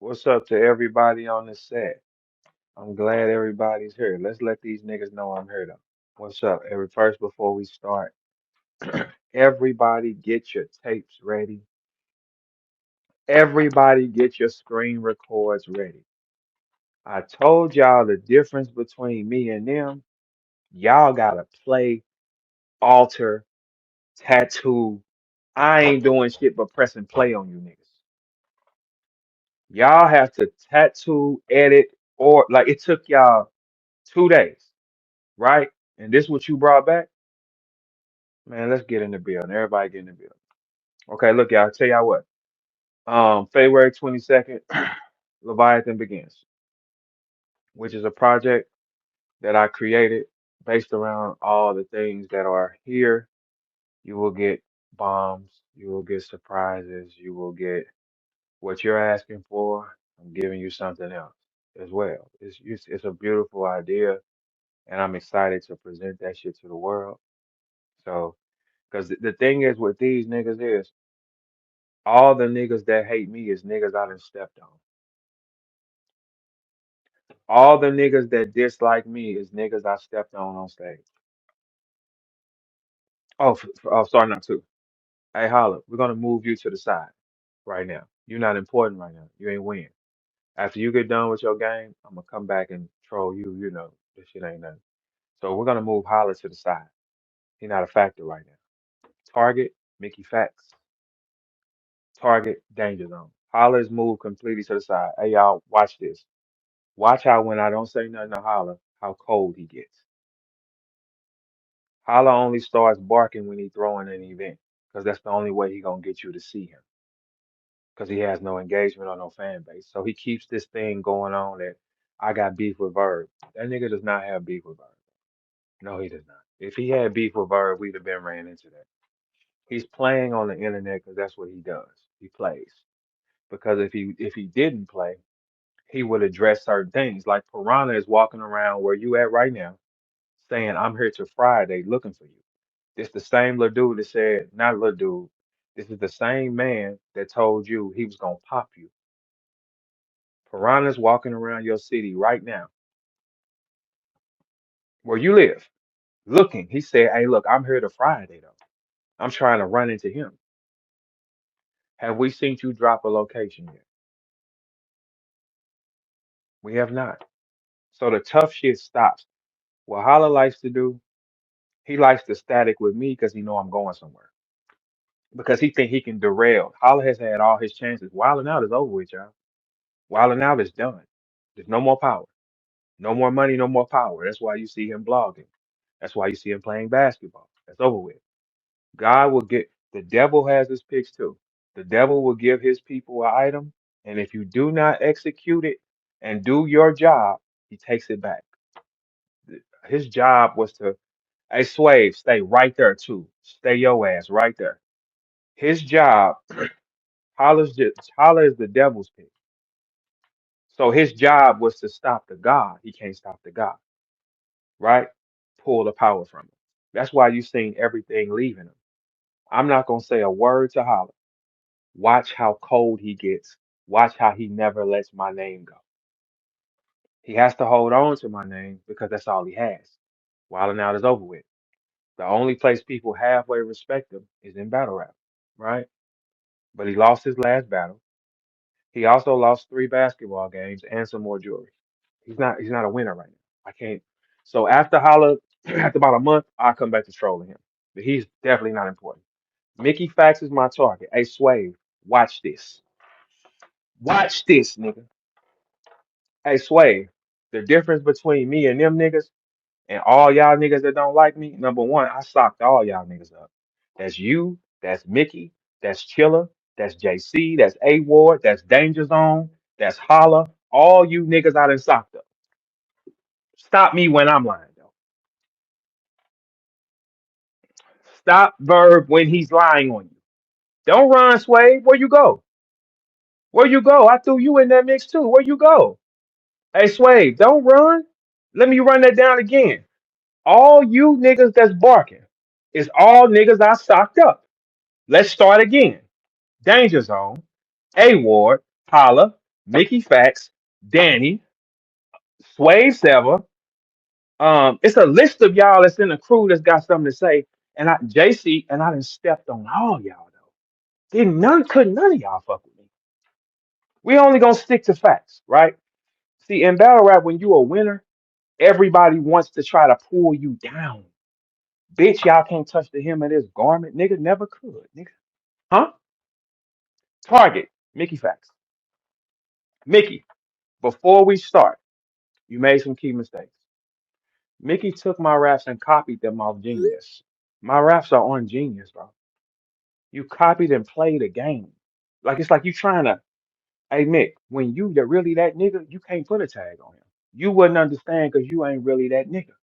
What's up to everybody on the set? I'm glad everybody's here. Let's let these niggas know I'm here though. What's up? First, before we start, everybody get your tapes ready. Everybody get your screen records ready. I told y'all the difference between me and them. Y'all gotta play, alter, tattoo. I ain't doing shit but pressing play on you niggas. Y'all have to tattoo, edit, or like it took y'all 2 days, right? And this what you brought back? Man, let's get in the building. Everybody get in the building. Okay, look, y'all. Tell y'all what. February 22nd, Leviathan begins, which is a project that I created based around all the things that are here. You will get bombs. You will get surprises. You will get what you're asking for. I'm giving you something else as well. It's a beautiful idea, and I'm excited to present that shit to the world. So, because the thing is with these niggas is all the niggas that hate me is niggas I done stepped on. All the niggas that dislike me is niggas I stepped on stage. Oh, sorry, not to. Hey, Holla, we're gonna move you to the side right now. You're not important right now. You ain't win. After you get done with your game, I'm gonna come back and troll you. You know, this shit ain't nothing. So we're gonna move Holla to the side. He's not a factor right now. Target, Mickey Factz. Target, Danger Zone. Holla is moved completely to the side. Hey, y'all, watch this. Watch how when I don't say nothing to Holla, how cold he gets. Holla only starts barking when he throwing an event, because that's the only way he gonna get you to see him, because he has no engagement or no fan base. So he keeps this thing going on that I got beef with Verb. That nigga does not have beef with Verb. No, he does not. If he had beef with Verb, we'd have been ran into that. He's playing on the internet because that's what he does. He plays. Because if he didn't play, he would address certain things. Like Piranha is walking around where you at right now, saying, "I'm here till Friday looking for you." This the same little dude that said, not little dude. This is the same man that told you he was gonna pop you. Piranha's walking around your city right now, where you live, looking. He said, "Hey, look, I'm here to Friday though. I'm trying to run into him. Have we seen you drop a location yet? We have not." So the tough shit stops. What Holla likes to do, he likes to static with me because he know I'm going somewhere. Because he think he can derail. Holla has had all his chances. Wilding out is over with, y'all. Wilding out is done. There's no more power. No more money, no more power. That's why you see him blogging. That's why you see him playing basketball. That's over with. God will get, the devil has his picks too. The devil will give his people an item, and if you do not execute it and do your job, he takes it back. His job was to, hey, Swave, stay right there too. Stay your ass right there. His job, Holla is the devil's pick. So his job was to stop the God. He can't stop the God, right? Pull the power from him. That's why you seen everything leaving him. I'm not gonna say a word to Holla. Watch how cold he gets. Watch how he never lets my name go. He has to hold on to my name because that's all he has. Wilding out is over with. The only place people halfway respect him is in battle rap, right? But he lost his last battle. He also lost 3 basketball games and some more jewelry. He's not a winner right now. I can't. So after Holla, after about a month, I'll come back to trolling him. But he's definitely not important. Mickey Fax is my target. Hey, Swave, watch this. Watch this, nigga. Hey, Swave, the difference between me and them niggas and all y'all niggas that don't like me, number one, I socked all y'all niggas up. That's you, that's Mickey, that's Chilla, that's JC, that's A Ward, that's Danger Zone, that's Holla. All you niggas I done socked up. Stop me when I'm lying, though. Stop Verb when he's lying on you. Don't run, Sway. Where you go? Where you go? I threw you in that mix too. Where you go? Hey, Sway, don't run. Let me run that down again. All you niggas that's barking is all niggas I socked up. Let's start again. Danger Zone, A Ward, Holla, Mickey Factz, Danny, Swave Sever. It's a list of y'all that's in the crew that's got something to say. And JC, and I done stepped on all y'all though. Couldn't none of y'all fuck with me. We only gonna stick to facts, right? See, in battle rap, when you a winner, everybody wants to try to pull you down. Bitch, y'all can't touch the hem of this garment. Nigga never could, nigga. Huh? Target, Mickey Factz. Mickey, before we start, you made some key mistakes. Mickey took my raps and copied them off Genius. My raps are on Genius, bro. You copied and played a game. Like it's like you trying to, hey Mick, when you're really that nigga, you can't put a tag on him. You wouldn't understand because you ain't really that nigga.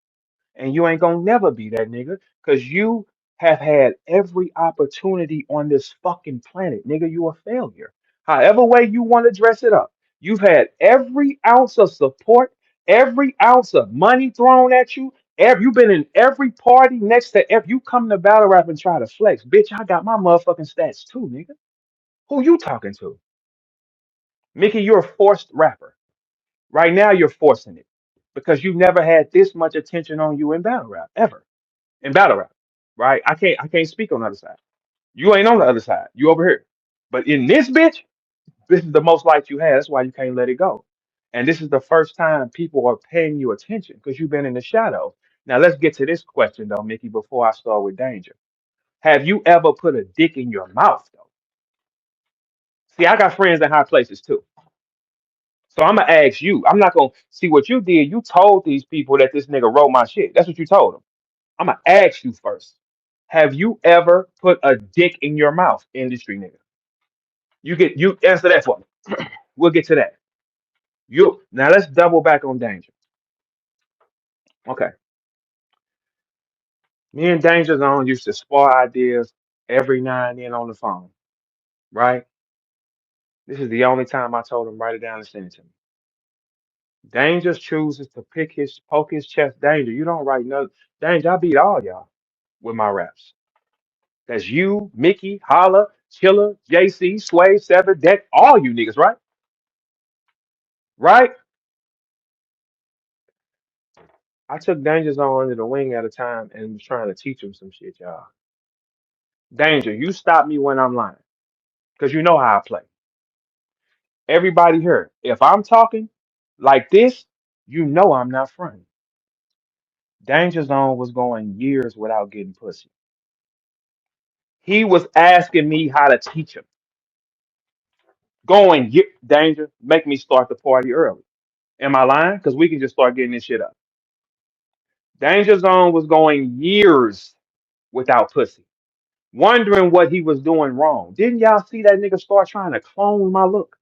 And you ain't gonna never be that nigga because you have had every opportunity on this fucking planet. Nigga, you a failure. However way you want to dress it up. You've had every ounce of support, every ounce of money thrown at you. You've been in every party next to every you come to battle rap and try to flex. Bitch, I got my motherfucking stats too, nigga. Who you talking to? Mickey, you're a forced rapper. Right now you're forcing it because you've never had this much attention on you in battle rap ever. In battle rap, right? I can't speak on the other side. You ain't on the other side. You over here. But in this bitch, this is the most light you have. That's why you can't let it go. And this is the first time people are paying you attention because you've been in the shadows. Now let's get to this question though, Mickey, before I start with danger. Have you ever put a dick in your mouth though? See, I got friends in high places too. So I'm gonna ask you. I'm not gonna see what you did. You told these people that this nigga wrote my shit. That's what you told them. I'm gonna ask you first. Have you ever put a dick in your mouth, industry nigga? You answer that for me. We'll get to that. You now let's double back on danger. Okay. Me and Danger Zone used to spar ideas every now and then on the phone, right? This is the only time I told him write it down and send it to me. Danger chooses to poke his chest. Danger, you don't write nothing. Danger, I beat all y'all with my raps. That's you, Mickey, Holla, Chiller, JC, Sway, Sever, Deck, all you niggas, right? Right? I took Danger Zone under the wing at a time and was trying to teach him some shit, y'all. Danger, you stop me when I'm lying. Because you know how I play. Everybody here, if I'm talking like this, you know I'm not fronting. Danger Zone was going years without getting pussy. He was asking me how to teach him. Danger, make me start the party early. Am I lying? Because we can just start getting this shit up. Danger Zone was going years without pussy, wondering what he was doing wrong. Didn't y'all see that nigga start trying to clone my look?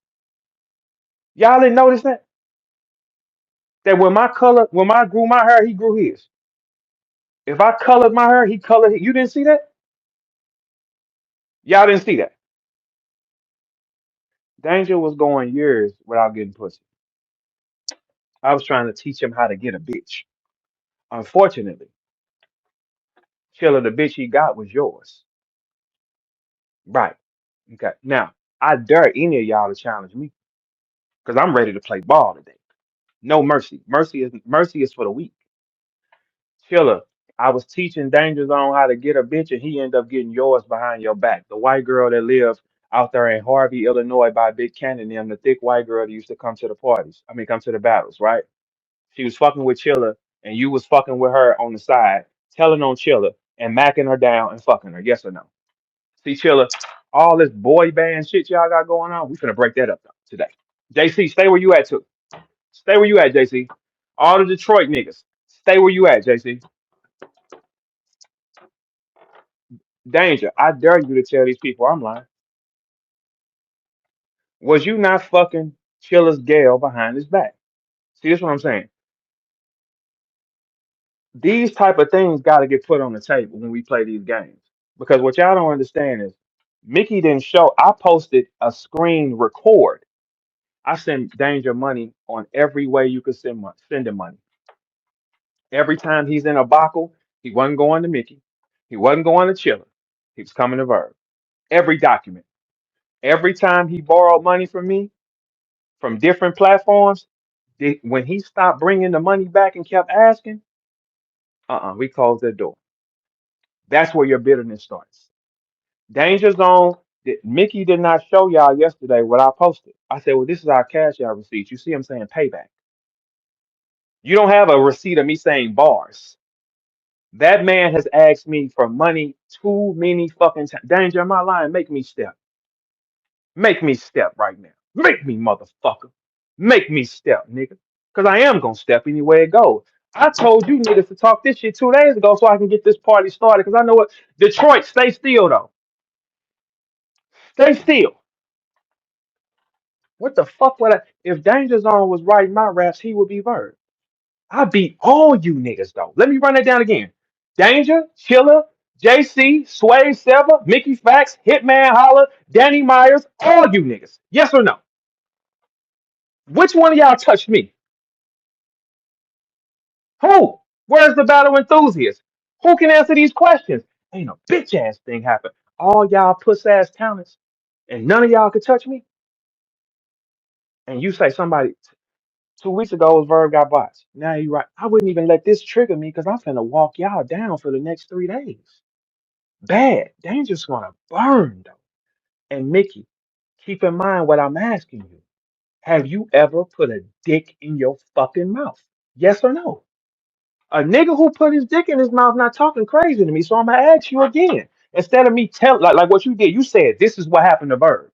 Y'all didn't notice that? That when I grew my hair, he grew his. If I colored my hair, he colored his. You didn't see that? Y'all didn't see that. Danger was going years without getting pussy. I was trying to teach him how to get a bitch. Unfortunately, Chiller, the bitch he got was yours. Right. Okay. Now, I dare any of y'all to challenge me because I'm ready to play ball today. No mercy. Mercy is for the weak. Chiller, I was teaching Danger Zone how to get a bitch, and he ended up getting yours behind your back. The white girl that lived out there in Harvey, Illinois, by Big Canyon, and the thick white girl that used to come to the parties. I mean, come to the battles, right? She was fucking with Chiller, and you was fucking with her on the side, telling on Chiller and macking her down and fucking her. Yes or no? See, Chiller, all this boy band shit y'all got going on, we finna break that up though, today. JC, stay where you at too. Stay where you at, JC. All the Detroit niggas, stay where you at, JC. Danger, I dare you to tell these people I'm lying. Was you not fucking Chiller's Gale behind his back? See, this is what I'm saying. These type of things got to get put on the table when we play these games. Because what y'all don't understand is Mickey didn't show. I posted a screen record. I sent Danger money on every way you could send him money. Every time he's in a buckle, he wasn't going to Mickey. He wasn't going to Chiller. He was coming to Verb. Every document. Every time he borrowed money from me, from different platforms, when he stopped bringing the money back and kept asking, we closed that door. That's where your bitterness starts. Danger Zone. Mickey did not show y'all yesterday what I posted. I said, well, this is our cash out receipt. You see him saying payback. You don't have a receipt of me saying bars. That man has asked me for money too many fucking times. Danger, am I lying? Make me step. Make me step right now. Make me, motherfucker. Make me step, nigga. Because I am going to step anywhere it goes. I told you niggas to talk this shit 2 days ago so I can get this party started. Because I know what. Detroit, stay still, though. Stay still. What the fuck would I? If Danger Zone was writing my raps, he would be VERB. I beat all you niggas, though. Let me run that down again. Danger, Chiller, JC, Sway, Sever, Mickey Factz, Hitman, Holla, Danny Myers, all you niggas. Yes or no? Which one of y'all touched me? Who? Where's the battle enthusiast? Who can answer these questions? Ain't a bitch ass thing happen. All y'all puss ass talents, and none of y'all could touch me. And you say somebody 2 weeks ago was Verb got bots. Now you right. I wouldn't even let this trigger me because I'm finna walk y'all down for the next 3 days. Bad. Danger's gonna burn though. And Mickey, keep in mind what I'm asking you. Have you ever put a dick in your fucking mouth? Yes or no? A nigga who put his dick in his mouth not talking crazy to me, so I'm gonna ask you again. Instead of me tell like what you did, you said this is what happened to Verb.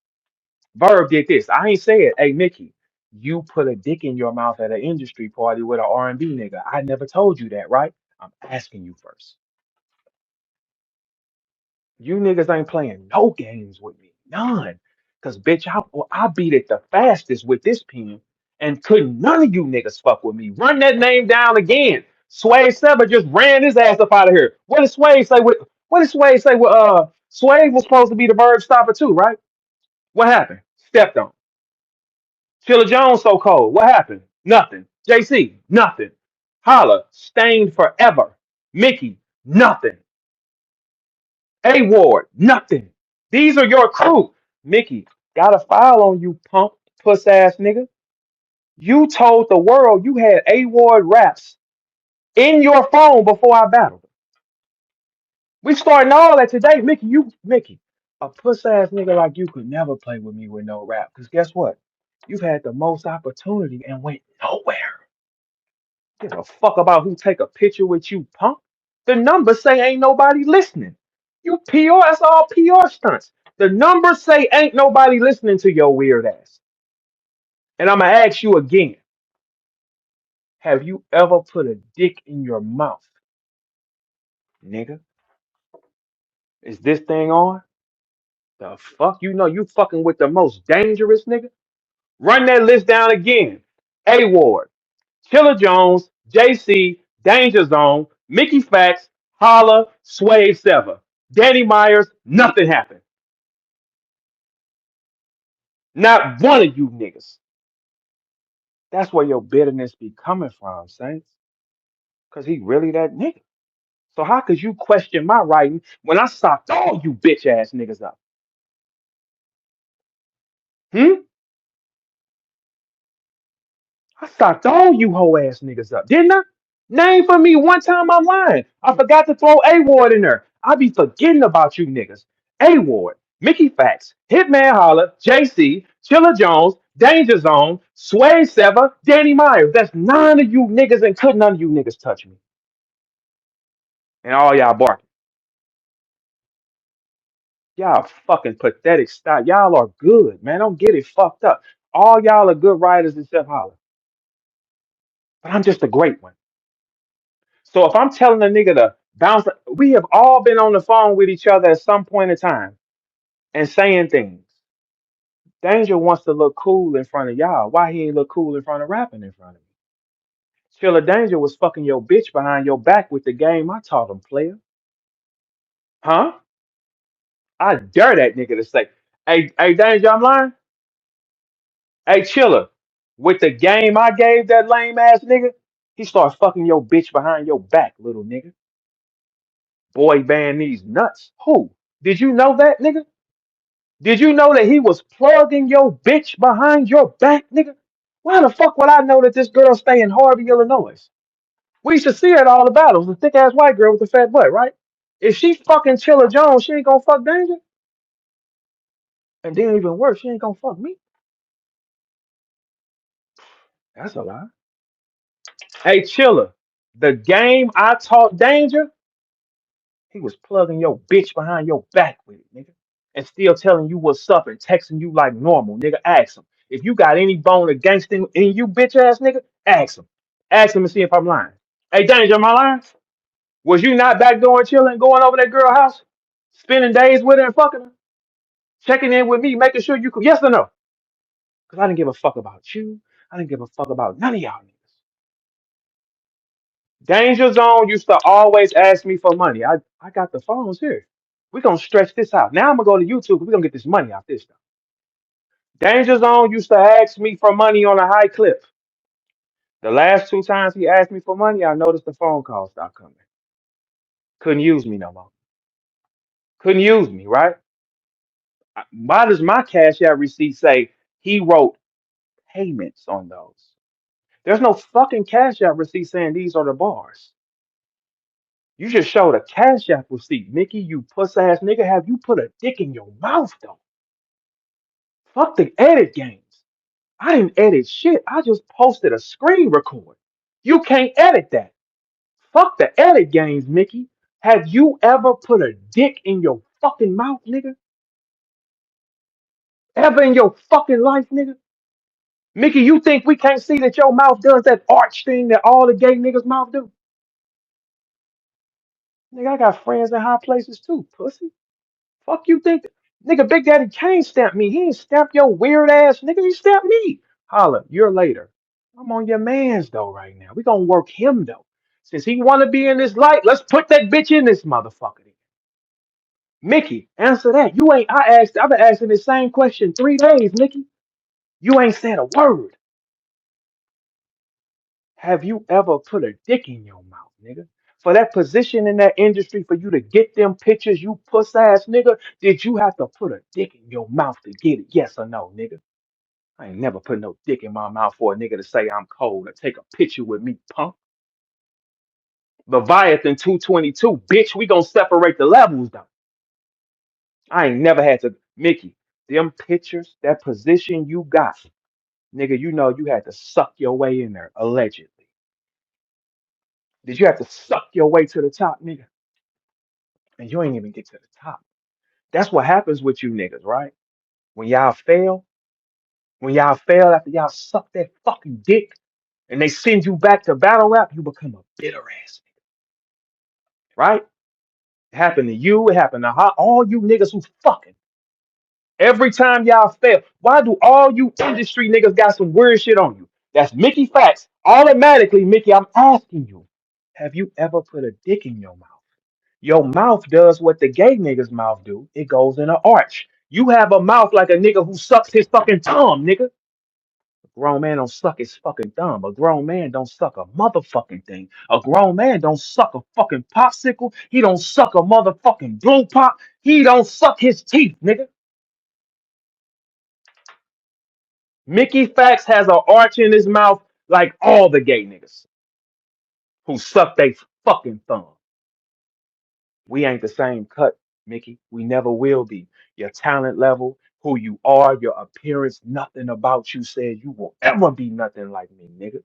Verb did this. I ain't said, hey Mickey, you put a dick in your mouth at an industry party with an R&B nigga. I never told you that, right? I'm asking you first. You niggas ain't playing no games with me. None. Cause bitch, I beat it the fastest with this pen. And couldn't none of you niggas fuck with me. Run that name down again. Sway Sever just ran his ass up out of here. What did Sway say with what did Sway say with Sway was supposed to be the verb stopper too, right? What happened? Stepped on. Chilla Jones so cold. What happened? Nothing. JC, nothing. Holla, stained forever. Mickey, nothing. A Ward, nothing. These are your crew. Mickey, got a file on you, punk, puss ass nigga. You told the world you had A Ward raps in your phone before I battled. We starting all that today, Mickey. Mickey, a puss ass nigga like you could never play with me with no rap. Cause guess what? You've had the most opportunity and went nowhere. Give a fuck about who take a picture with you, punk. The numbers say ain't nobody listening. You PR, that's all PR stunts. The numbers say ain't nobody listening to your weird ass. And I'm gonna ask you again. Have you ever put a dick in your mouth, nigga? Is this thing on? The fuck? You know you fucking with the most dangerous nigga? Run that list down again. A Ward, Killer Jones, JC, Danger Zone, Mickey Factz, Holla, Sway Sever. Danny Myers, nothing happened. Not one of you niggas. That's where your bitterness be coming from, Saints. Cause he really that nigga. So how could you question my writing when I socked all you bitch ass niggas up? Hmm? I socked all you hoe ass niggas up, didn't I? Name for me one time I'm lying. I forgot to throw A Ward in there. I be forgetting about you niggas. A Ward, Mickey Factz, Hitman Holla, JC, Chilla Jones, Danger Zone, Sway Sever, Danny Myers. That's 9 of you niggas and could none of you niggas touch me. And all y'all barking. Y'all fucking pathetic style. Y'all are good, man. Don't get it fucked up. All y'all are good writers except Holla. But I'm just a great one. So if I'm telling a nigga to bounce, we have all been on the phone with each other at some point in time and saying things. Danger wants to look cool in front of y'all. Why he ain't look cool in front of rapping in front of me? Chilla Danger was fucking your bitch behind your back with the game I taught him, player. Huh? I dare that nigga to say, hey, Danger, I'm lying. Hey, Chilla, with the game I gave that lame ass nigga, he starts fucking your bitch behind your back, little nigga. Boy band these nuts. Who? Did you know that, nigga? Did you know that he was plugging your bitch behind your back, nigga? Why the fuck would I know that this girl stay in Harvey, Illinois? We used to see her at all the battles, the thick ass white girl with the fat butt, right? If she fucking Chilla Jones, she ain't gonna fuck Danger. And then even worse, she ain't gonna fuck me. That's a lie. Hey, Chilla, the game I taught Danger, he was plugging your bitch behind your back with it, nigga. And still telling you what's up and texting you like normal, nigga. Ask him. If you got any bone of gangsta in you, bitch ass nigga, ask him. Ask him and see if I'm lying. Hey, Danger, am I lying? Was you not back door chilling, going over that girl house, spending days with her and fucking her, checking in with me, making sure you could, yes or no? Because I didn't give a fuck about you. I didn't give a fuck about none of y'all niggas. Danger Zone used to always ask me for money. I got the phones here. We're going to stretch this out. Now I'm going to go to YouTube. We're going to get this money out this stuff. Danger Zone used to ask me for money on a high clip. The last two times he asked me for money, I noticed the phone call stopped coming. Couldn't use me no more. Couldn't use me, right? Why does my Cash App receipt say he wrote payments on those? There's no fucking Cash App receipt saying these are the bars. You just showed a Cash App receipt, Mickey. You puss ass nigga. Have you put a dick in your mouth though? Fuck the edit games. I didn't edit shit. I just posted a screen record. You can't edit that. Fuck the edit games, Mickey. Have you ever put a dick in your fucking mouth, nigga? Ever in your fucking life, nigga? Mickey, you think we can't see that your mouth does that arch thing that all the gay niggas' mouth do? Nigga, I got friends in high places too, pussy. Fuck you think? Nigga, Big Daddy Kane stamped me. He ain't stamped your weird ass nigga. He stamped me. Holla, you're later. I'm on your man's though right now. We gonna work him though. Since he wanna be in this light, let's put that bitch in this motherfucker. Mickey, answer that. You ain't. I've been asking the same question 3 days, Mickey. You ain't said a word. Have you ever put a dick in your mouth, nigga? For that position in that industry, for you to get them pictures, you puss ass nigga, did you have to put a dick in your mouth to get it? Yes or no, nigga? I ain't never put no dick in my mouth for a nigga to say I'm cold or take a picture with me, punk. Leviathan 222, bitch, we gonna separate the levels though. I ain't never had to, Mickey, them pictures, that position you got, nigga, you know you had to suck your way in there, allegedly. Did you have to suck your way to the top, nigga? And you ain't even get to the top. That's what happens with you niggas, right? When y'all fail, when y'all fail after y'all suck that fucking dick and they send you back to battle rap, you become a bitter ass nigga, right? It happened to you, it happened to all you niggas who fucking. Every time y'all fail, why do all you industry niggas got some weird shit on you? That's Mickey Factz. Automatically, Mickey, I'm asking you, have you ever put a dick in your mouth? Your mouth does what the gay niggas' mouth do. It goes in an arch. You have a mouth like a nigga who sucks his fucking thumb, nigga. A grown man don't suck his fucking thumb. A grown man don't suck a motherfucking thing. A grown man don't suck a fucking popsicle. He don't suck a motherfucking blow pop. He don't suck his teeth, nigga. Mickey Factz has an arch in his mouth like all the gay niggas who suck they fucking thumb. We ain't the same cut, Mickey. We never will be. Your talent level, who you are, your appearance, nothing about you says you will ever be nothing like me, nigga.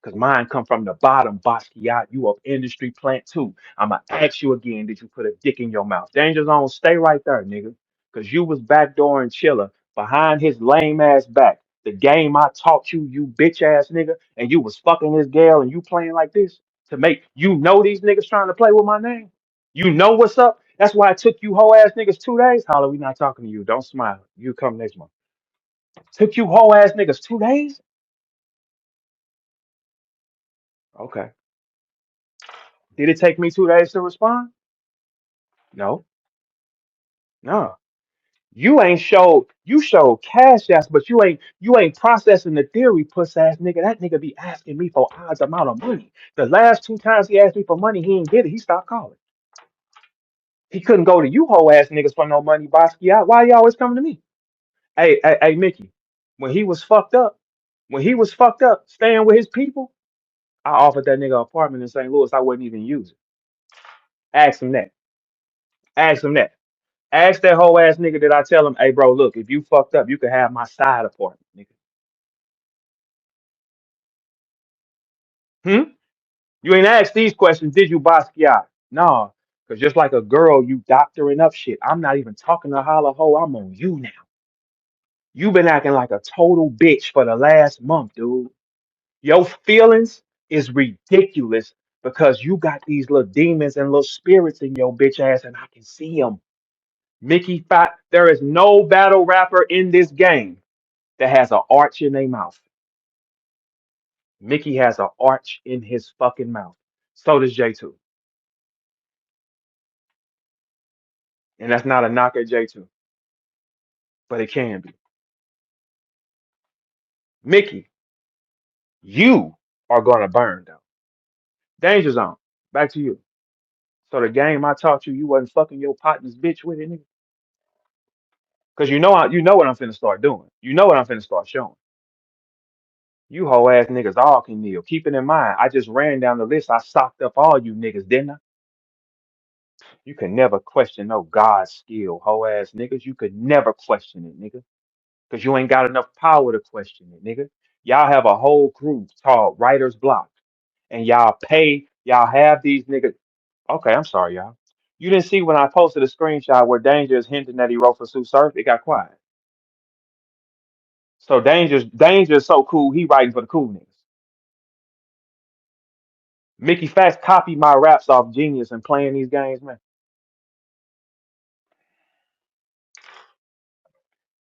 Cause mine come from the bottom, Basquiat. You a industry plant too. I'ma ask you again, did you put a dick in your mouth? Danger Zone, stay right there, nigga. Cause you was backdooring Chilla behind his lame ass back. The game I taught you, you bitch ass nigga, and you was fucking this girl and you playing like this to make you know these niggas trying to play with my name. You know what's up? That's why it took you whole ass niggas 2 days. Holla, we not talking to you. Don't smile. You come next month. Took you whole ass niggas 2 days? Okay. Did it take me 2 days to respond? No, no. You showed cash apps, but you ain't processing the theory, puss ass nigga. That nigga be asking me for odds amount of money. The last 2 times he asked me for money, he didn't get it. He stopped calling. He couldn't go to you hoe ass niggas for no money, Basquiat. Why you always coming to me? Hey, Mickey, when he was fucked up, staying with his people, I offered that nigga an apartment in St. Louis I wouldn't even use it. Ask him that. Ask him that. Ask that whole ass nigga that I tell him, hey bro, look, if you fucked up, you can have my side apartment, nigga. Hmm? You ain't asked these questions, did you, Basquiat? Nah, because just like a girl, you doctoring up shit. I'm not even talking to Holla Ho. I'm on you now. You been acting like a total bitch for the last month, dude. Your feelings is ridiculous because you got these little demons and little spirits in your bitch ass, and I can see them. Mickey Factz, there is no battle rapper in this game that has an arch in their mouth. Mickey has an arch in his fucking mouth. So does J2. And that's not a knock at J2, but it can be. Mickey, you are gonna burn though. Danger Zone, back to you. So the game I taught you, you wasn't fucking your partner's bitch with it, nigga. Cause you know what I'm finna start doing. You know what I'm finna start showing. You hoe ass niggas all can kneel. Keep it in mind, I just ran down the list. I socked up all you niggas, didn't I? You can never question no God skill, hoe ass niggas. You could never question it, nigga. Cause you ain't got enough power to question it, nigga. Y'all have a whole group called Writer's Block. And y'all have these niggas. Okay, I'm sorry, y'all. You didn't see when I posted a screenshot where Danger is hinting that he wrote for Sue Surf? It got quiet. So Danger's so cool, he writing for the cool niggas. Mickey Factz copied my raps off Genius and playing these games, man.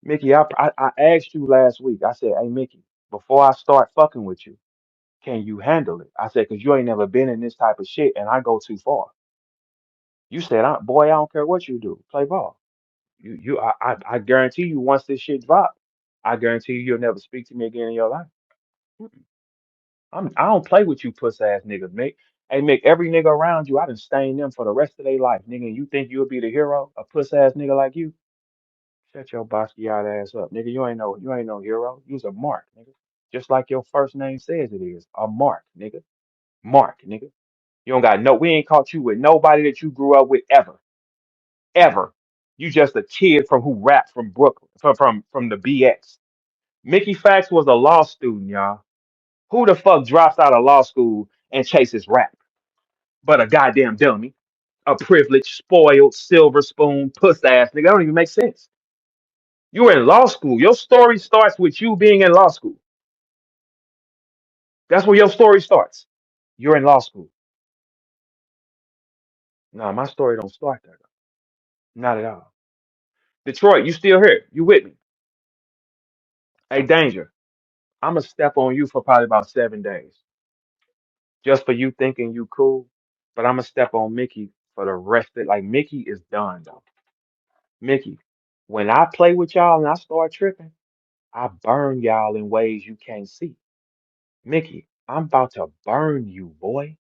Mickey, I asked you last week. I said, hey Mickey, before I start fucking with you, can you handle it? I said, cause you ain't never been in this type of shit and I go too far. You said, boy, I don't care what you do. Play ball. I guarantee you once this shit drop, I guarantee you you'll never speak to me again in your life. Mm-mm. I don't play with you puss ass niggas, Mick. Hey Mick, every nigga around you, I done stain them for the rest of their life, nigga. And you think you'll be the hero? A puss ass nigga like you? Shut your Basquiat ass up, nigga. You ain't no hero. You's a mark, nigga. Just like your first name says it is. A mark, nigga. Mark, nigga. You don't got no we ain't caught you with nobody that you grew up with ever. Ever. You just a kid from who rapped from Brooklyn, from the BX. Mickey Factz was a law student, y'all. Who the fuck drops out of law school and chases rap? But a goddamn dummy. A privileged, spoiled, silver spoon, puss ass nigga. That don't even make sense. You were in law school. Your story starts with you being in law school. That's where your story starts. You're in law school. No, my story don't start there. Not at all. Detroit, you still here? You with me? Hey, Danger. I'm gonna step on you for probably about 7 days, just for you thinking you cool. But I'm gonna step on Mickey for the rest of it. Like Mickey is done though. Mickey, when I play with y'all and I start tripping, I burn y'all in ways you can't see. Mickey, I'm about to burn you, boy.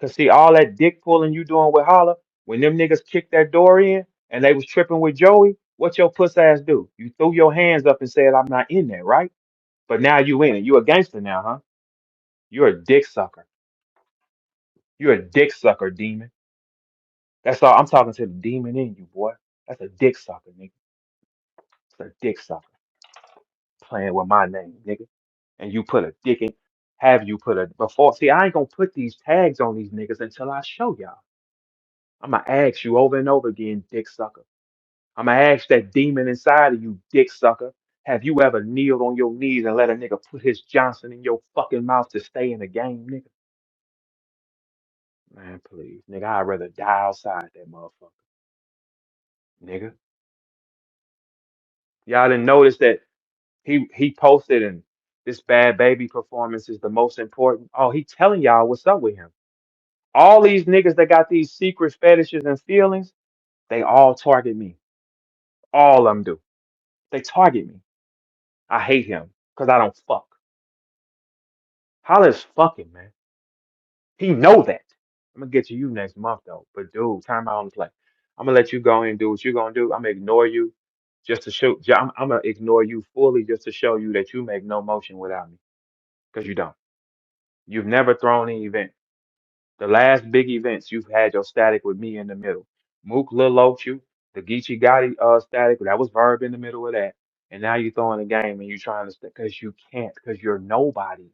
Cause see, all that dick pulling you doing with Holla, when them niggas kicked that door in and they was tripping with Joey, what your puss ass do? You threw your hands up and said, I'm not in there, right? But now you in it. You a gangster now, huh? You're a dick sucker. You're a dick sucker, demon. That's all. I'm talking to the demon in you, boy. That's a dick sucker, nigga. It's a dick sucker playing with my name, nigga. And you put a dick in. Have you put a before? See, I ain't gonna put these tags on these niggas until I show y'all. I'm gonna ask you over and over again, dick sucker. I'm gonna ask that demon inside of you, dick sucker. Have you ever kneeled on your knees and let a nigga put his Johnson in your fucking mouth to stay in the game, nigga? Man, please, nigga, I'd rather die outside that motherfucker, nigga. Y'all didn't notice that he posted and this bad baby performance is the most important. Oh, he telling y'all what's up with him. All these niggas that got these secret fetishes and feelings, they all target me. All of them do. They target me. I hate him because I don't fuck. Holla's fucking, man. He know that. I'm gonna get to you next month though. But dude, time out on the play. I'm gonna let you go and do what you're gonna do. I'm gonna ignore you just to show. I'm gonna ignore you fully just to show you that you make no motion without me, because you don't. You've never thrown an event. The last big events, you've had your static with me in the middle. Mook Lil Ochu, the Geechee Gotti static, that was Verb in the middle of that. And now you're throwing a game and you're trying to, because you can't, because you're nobody.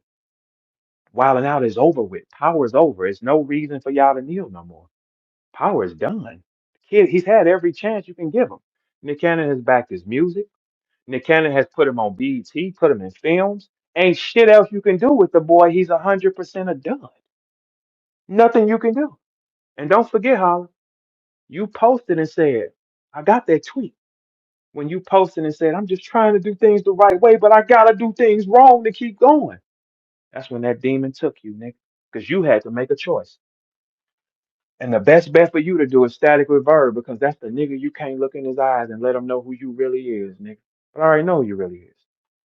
Wilding out is over with. Power is over. It's no reason for y'all to kneel no more. Power is done. Kid, he's had every chance you can give him. Nick Cannon has backed his music. Nick Cannon has put him on BET, put him in films. Ain't shit else you can do with the boy. He's 100% a done. Nothing you can do. And don't forget, Holla, you posted and said, I got that tweet. When you posted and said, I'm just trying to do things the right way, but I gotta do things wrong to keep going. That's when that demon took you, nigga. Because you had to make a choice. And the best bet for you to do is static with Verb, because that's the nigga you can't look in his eyes and let him know who you really is, nigga. But I already know who you really is.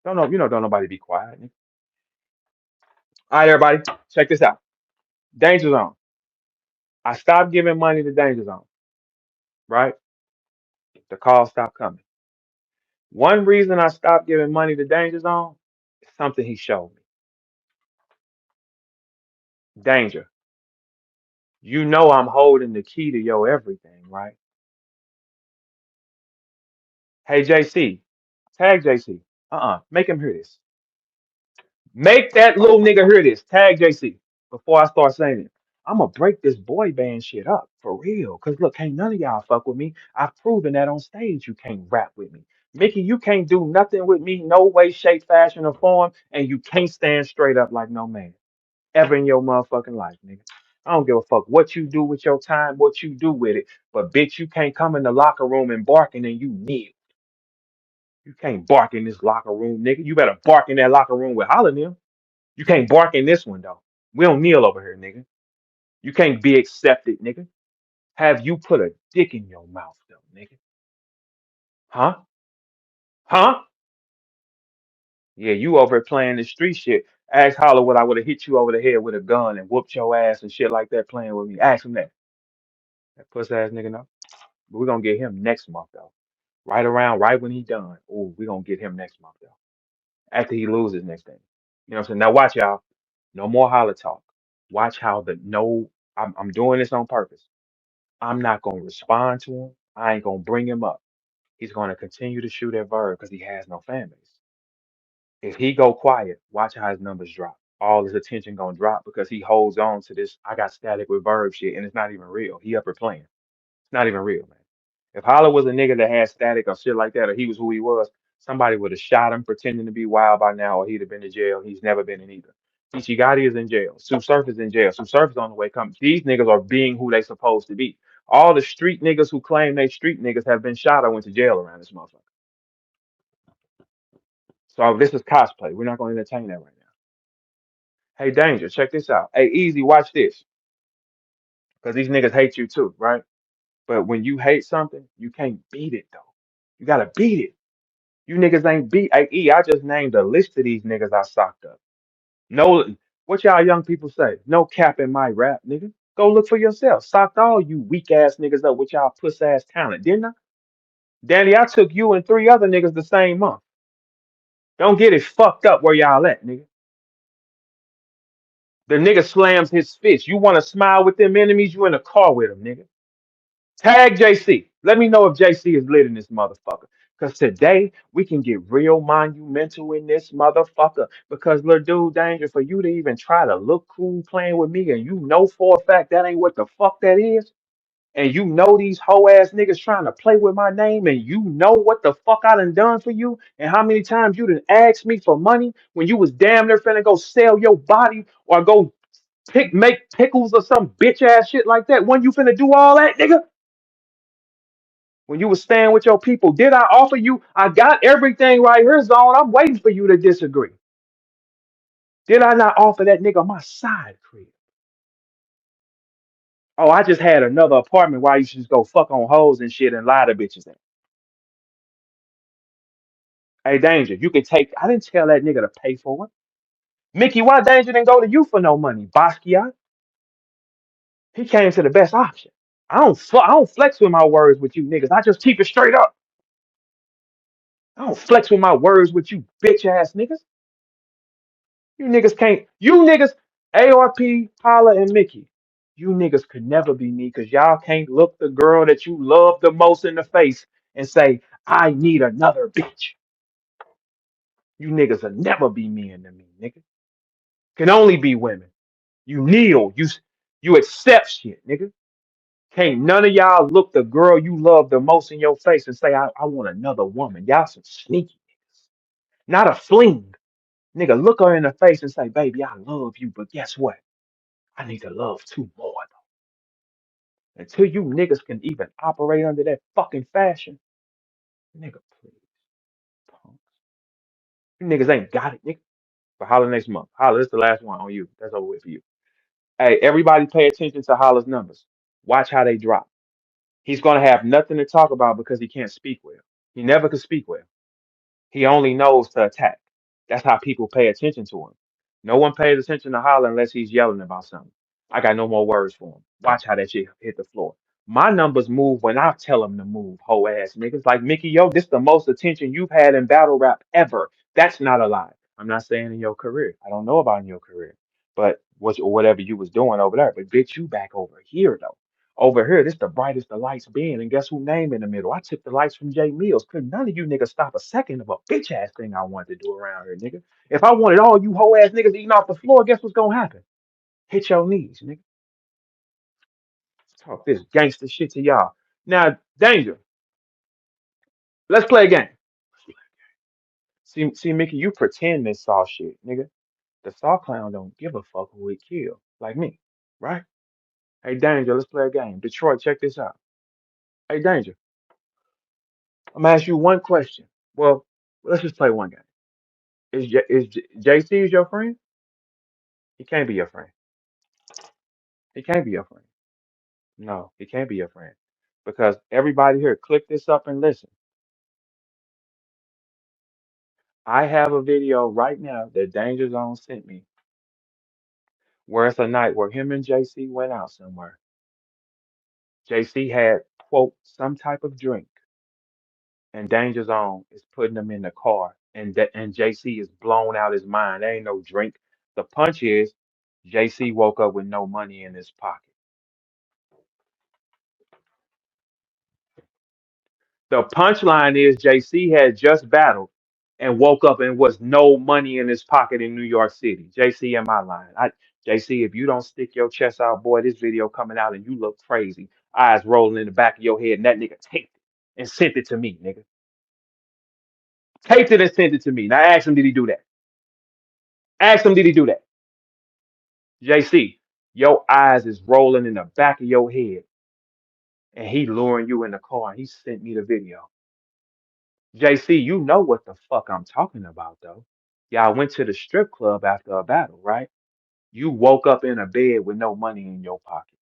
Don't know, don't nobody be quiet, nigga. All right, everybody, check this out. Danger Zone. I stopped giving money to Danger Zone, right? The calls stopped coming. One reason I stopped giving money to Danger Zone is something he showed me. Danger, you know I'm holding the key to your everything, right? Hey, JC, tag JC. Make him hear this. Make that little nigga hear this. Tag JC before I start saying it. I'm gonna break this boy band shit up for real. Cause look, can't none of y'all fuck with me. I've proven that on stage you can't rap with me. Mickey, you can't do nothing with me, no way, shape, fashion, or form, and you can't stand straight up like no man ever in your motherfucking life, nigga. I don't give a fuck what you do with your time, what you do with it. But bitch, you can't come in the locker room and barking and you kneel. You can't bark in this locker room, nigga. You better bark in that locker room with Holla and them. You can't bark in this one though. We don't kneel over here, nigga. You can't be accepted, nigga. Have you put a dick in your mouth though, nigga? Huh? Huh? Yeah, you over here playing the street shit. Ask Holla what I would have hit you over the head with a gun and whooped your ass and shit like that playing with me. Ask him that. That puss ass nigga know. But we're gonna get him next month though. Right when he done. Oh, we're gonna get him next month though. After he loses next thing. You know what I'm saying? Now watch y'all. No more Holla talk. Watch how the no I'm doing this on purpose. I'm not gonna respond to him. I ain't gonna bring him up. He's gonna continue to shoot at Verb because he has no fan base. If he go quiet, watch how his numbers drop. All his attention gonna drop because he holds on to this I got static with Verb shit and it's not even real. He up here playing. It's not even real, man. If Holla was a nigga that had static or shit like that, or he was who he was, somebody would have shot him pretending to be wild by now, or he'd have been in jail. He's never been in either. Ichi Gotti is in jail. Sue Surf is in jail. Sue Surf is on the way coming. These niggas are being who they supposed to be. All the street niggas who claim they street niggas have been shot or went to jail around this motherfucker. So this is cosplay. We're not going to entertain that right now. Hey, Danger, check this out. Hey, Easy, watch this. Because these niggas hate you too, right? But when you hate something, you can't beat it though. You gotta beat it. You niggas ain't beat AE. I just named a list of these niggas I socked up. No, what y'all young people say? No cap in my rap, nigga. Go look for yourself. Socked all you weak ass niggas up with y'all puss ass talent, didn't I? Danny, I took you and three other niggas the same month. Don't get it fucked up where y'all at, nigga. The nigga slams his fist. You want to smile with them enemies? You in a car with them, nigga. Tag JC. Let me know if JC is lit in this motherfucker. Because today we can get real monumental in this motherfucker. Because, little dude, Danger, for you to even try to look cool playing with me, and you know for a fact that ain't what the fuck that is, and you know these hoe ass niggas trying to play with my name, and you know what the fuck I done for you, and how many times you done asked me for money when you was damn near finna go sell your body or go make pickles or some bitch ass shit like that. When you finna do all that, nigga? When you was staying with your people, did I offer you? I got everything right here, Zone. I'm waiting for you to disagree. Did I not offer that nigga my side crib? Oh, I just had another apartment while you should just go fuck on hoes and shit and lie to bitches. Hey, Danger, you can take. I didn't tell that nigga to pay for it. Mickey, why Danger didn't go to you for no money? Basquiat, he came to the best option. I don't flex with my words with you niggas. I just keep it straight up. I don't flex with my words with you bitch ass niggas. You niggas can't. You niggas, ARP, Holla, and Mickey. You niggas could never be me because y'all can't look the girl that you love the most in the face and say, I need another bitch. You niggas will never be men to me, nigga. Can only be women. You kneel. You accept shit, nigga. Can't none of y'all look the girl you love the most in your face and say, I want another woman. Y'all some sneaky niggas. Not a fling. Nigga, look her in the face and say, baby, I love you, but guess what? I need to love two more. Until you niggas can even operate under that fucking fashion, nigga, please. Punks. You niggas ain't got it, nigga. For Holla next month. Holla, this is the last one on you. That's over with for you. Hey, everybody pay attention to Holla's numbers. Watch how they drop. He's gonna have nothing to talk about because he can't speak well. He never could speak well. He only knows to attack. That's how people pay attention to him. No one pays attention to Holla unless he's yelling about something. I got no more words for him. Watch how that shit hit the floor. My numbers move when I tell them to move, hoe ass niggas. Like Mickey, yo, this the most attention you've had in battle rap ever. That's not a lie. I'm not saying in your career. I don't know about in your career, but whatever you was doing over there. But bitch, you back over here though. Over here, this the brightest the lights been, and guess who name in the middle? I took the lights from Jay Mills. Couldn't none of you niggas stop a second of a bitch ass thing I wanted to do around here, nigga. If I wanted all you hoe ass niggas eating off the floor, guess what's gonna happen? Hit your knees, nigga. Talk this gangster shit to y'all. Now, Danger, let's play a game. See, Mickey, you pretend this saw shit, nigga. The saw clown don't give a fuck who he kill, like me, right? Hey, Danger, let's play a game. Detroit, check this out. Hey, Danger, I'm gonna ask you one question. Well, let's just play one game. JC is your friend? He can't be your friend. He can't be your friend. No, he can't be your friend because everybody here, click this up and listen. I have a video right now that Danger Zone sent me where it's a night where him and JC went out somewhere. JC had, quote, some type of drink, and Danger Zone is putting them in the car, and JC is blown out his mind. There ain't no drink. The punch is JC woke up with no money in his pocket. The punchline is JC had just battled and woke up and was no money in his pocket in New York City. JC in my line. JC, if you don't stick your chest out, boy, this video coming out and you look crazy. Eyes rolling in the back of your head, and that nigga taped it and sent it to me, nigga. Taped it and sent it to me. Now ask him, did he do that? Ask him, did he do that? JC, your eyes is rolling in the back of your head and he luring you in the car and he sent me the video. JC, you know what the fuck I'm talking about, though. Y'all went to the strip club after a battle, right? You woke up in a bed with no money in your pocket.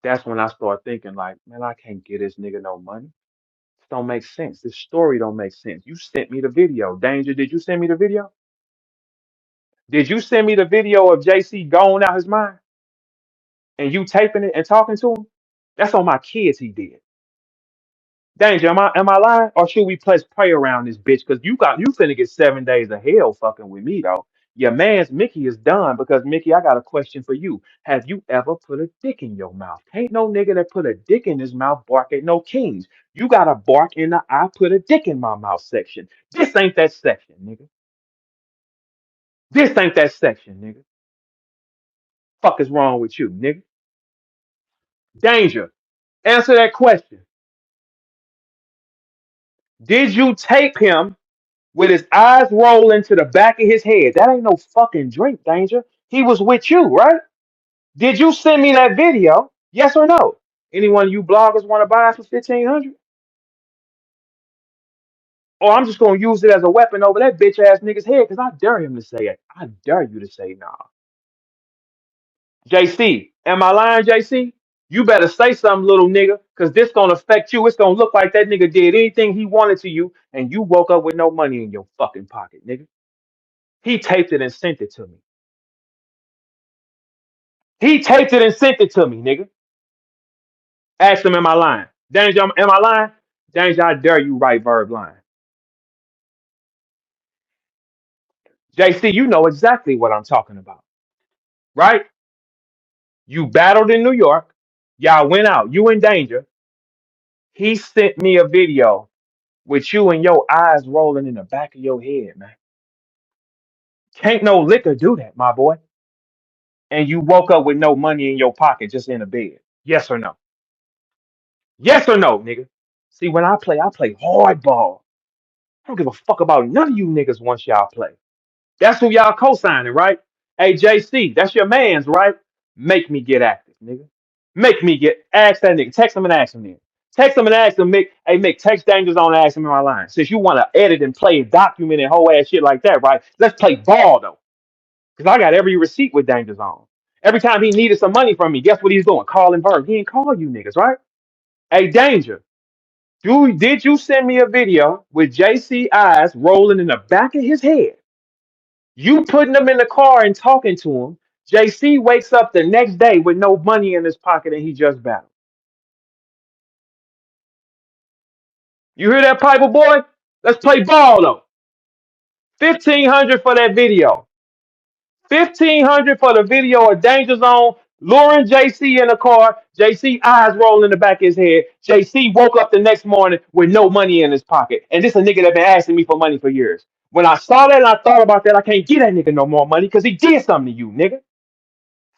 That's when I start thinking, like, man, I can't get this nigga no money. This don't make sense. This story don't make sense. You sent me the video. Danger, did you send me the video? Did you send me the video of JC going out his mind and you taping it and talking to him? That's on my kids he did. Danger, am I lying? Or should we play around this bitch? Cause you finna get 7 days of hell fucking with me though. Your man's Mickey is done because Mickey, I got a question for you. Have you ever put a dick in your mouth? Ain't no nigga that put a dick in his mouth bark at no kings. You gotta bark in the I put a dick in my mouth section. This ain't that section, nigga. This ain't that section, nigga. Fuck is wrong with you, nigga? Danger. Answer that question. Did you tape him with his eyes rolling to the back of his head? That ain't no fucking drink, Danger. He was with you, right? Did you send me that video? Yes or no? Anyone of you bloggers want to buy it for 1,500? Or I'm just gonna use it as a weapon over that bitch ass nigga's head because I dare him to say it. I dare you to say nah. JC, am I lying, JC? You better say something, little nigga, because this gonna affect you. It's gonna look like that nigga did anything he wanted to you, and you woke up with no money in your fucking pocket, nigga. He taped it and sent it to me. He taped it and sent it to me, nigga. Asked him, am I lying? Danger, am I lying? Danger, I dare you write verb line. JC, you know exactly what I'm talking about, right? You battled in New York. Y'all went out. You in danger. He sent me a video with you and your eyes rolling in the back of your head, man. Can't no liquor do that, my boy. And you woke up with no money in your pocket, just in a bed. Yes or no? Yes or no, nigga? See, when I play hardball. I don't give a fuck about none of you niggas once y'all play. That's who y'all co-signing, right? Hey, JC, that's your man's, right? Make me get active, nigga. Make me get, ask that nigga. Text him and ask him then. Text him and ask him, Mick, hey, Mick, text Danja Zone and ask him in my line. Since you want to edit and play and document and whole ass shit like that, right? Let's play ball, though. Because I got every receipt with Danja Zone. Every time he needed some money from me, guess what he's doing? Calling Verb. He ain't call you niggas, right? Hey, Danger, did you send me a video with JC eyes rolling in the back of his head? You putting him in the car and talking to him. JC wakes up the next day with no money in his pocket and he just battled. You hear that, Piper boy? Let's play ball though. 1,500 for that video. 1,500 for the video of Danger Zone luring JC in the car. JC eyes rolling in the back of his head. JC woke up the next morning with no money in his pocket. And this a nigga that been asking me for money for years. When I saw that and I thought about that, I can't get that nigga no more money because he did something to you, nigga.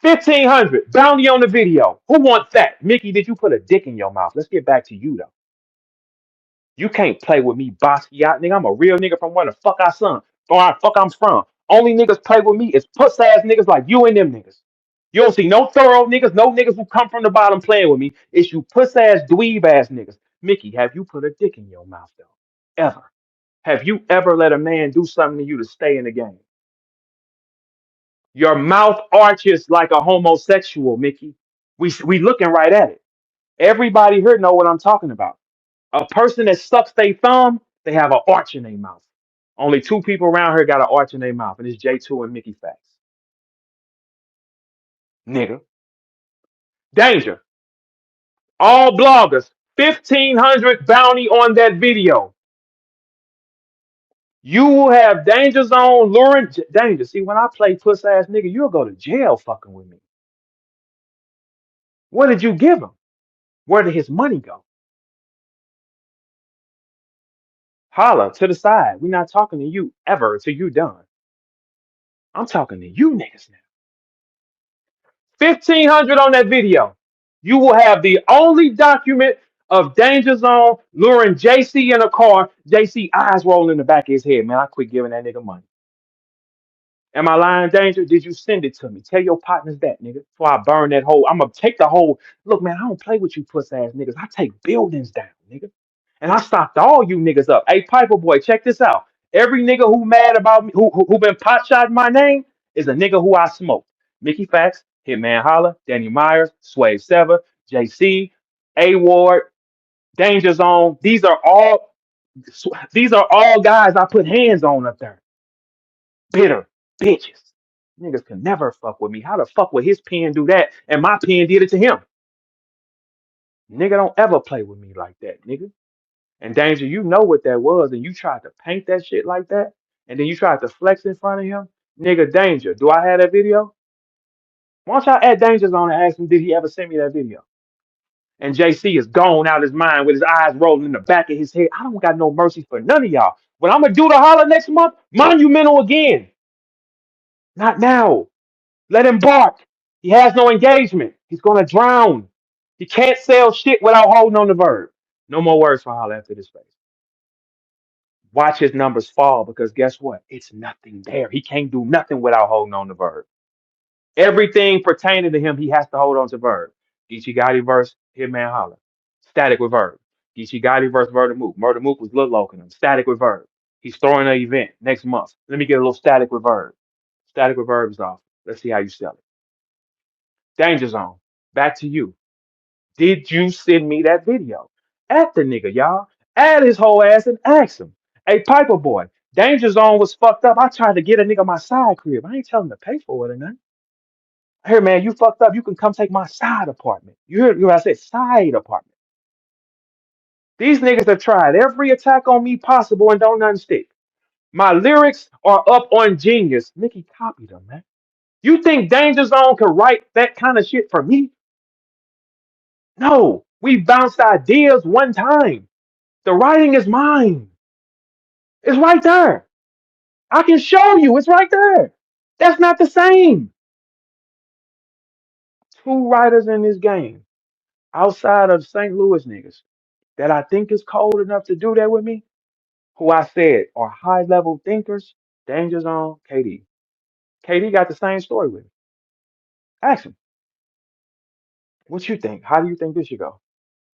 1,500 bounty on the video. Who wants that? Mickey, did you put a dick in your mouth? Let's get back to you though. You can't play with me, Basquiat, nigga. I'm a real nigga from where the fuck I son. From where the fuck I'm from. Only niggas play with me is puss ass niggas like you and them niggas. You don't see no thorough niggas, no niggas who come from the bottom playing with me. It's you puss ass dweeb ass niggas. Mickey, have you put a dick in your mouth though? Ever? Have you ever let a man do something to you to stay in the game? Your mouth arches like a homosexual, Mickey. We looking right at it. Everybody here know what I'm talking about. A person that sucks their thumb, they have an arch in their mouth. Only two people around here got an arch in their mouth, and it's J2 and Mickey Factz. Nigga. Danger. All bloggers. 1,500 bounty on that video. You will have Danger Zone luring Danger. See, when I play puss ass nigga, you'll go to jail fucking with me. What did you give him? Where did his money go? Holla to the side. We're not talking to you ever till you done. I'm talking to you niggas now. 1,500 on that video. You will have the only document of Danger Zone luring JC in a car. JC eyes rolling in the back of his head. Man, I quit giving that nigga money. Am I lying, Danger? Did you send it to me? Tell your partners that, nigga. Before I burn that hole, I'm gonna take the whole. Look, man, I don't play with you puss ass niggas. I take buildings down, nigga. And I stopped all you niggas up. Hey, Piper boy, check this out. Every nigga who mad about me, who been pot shot my name, is a nigga who I smoked. Mickey Factz, Hitman Holla, Danny Myers, Swave Sever, JC, A Ward, Danger Zone. These are all guys I put hands on up there. Bitter bitches. Niggas can never fuck with me. How the fuck would his pen do that? And my pen did it to him. Nigga don't ever play with me like that, nigga. And Danger, you know what that was, and you tried to paint that shit like that, and then you tried to flex in front of him. Nigga, Danger, do I have that video? Why don't y'all add Dangers on and ask him, did he ever send me that video? And JC is gone out his mind with his eyes rolling in the back of his head. I don't got no mercy for none of y'all. When I'm gonna do the holler next month, monumental again. Not now. Let him bark. He has no engagement. He's gonna drown. He can't sell shit without holding on the verb. No more words for holler after this phase. Watch his numbers fall because guess what? It's nothing there. He can't do nothing without holding on to verb. Everything pertaining to him, he has to hold on to verb. Geechee Gotti verse, Hitman Holler. Static with verb. Geechee Gotti verse Murder Mook. Murder Mook was Lil Loken. Static with verb. He's throwing an event next month. Let me get a little static with verb. Static with verbs off. Let's see how you sell it. Danger Zone. Back to you. Did you send me that video? At the nigga, y'all. Add his whole ass and ask him. Hey, Piper boy, Danger Zone was fucked up. I tried to get a nigga my side crib. I ain't telling him to pay for it or nothing. Hey man, you fucked up. You can come take my side apartment. You heard what I said? Side apartment. These niggas have tried every attack on me possible and don't none stick. My lyrics are up on Genius. Mickey copied them, man. You think Danja Zone could write that kind of shit for me? No. We bounced ideas one time. The writing is mine. It's right there. I can show you. It's right there. That's not the same. Two writers in this game outside of St. Louis niggas that I think is cold enough to do that with me, who I said are high level thinkers, Danger Zone, KD. KD got the same story with me. Ask him, what you think? How do you think this should go?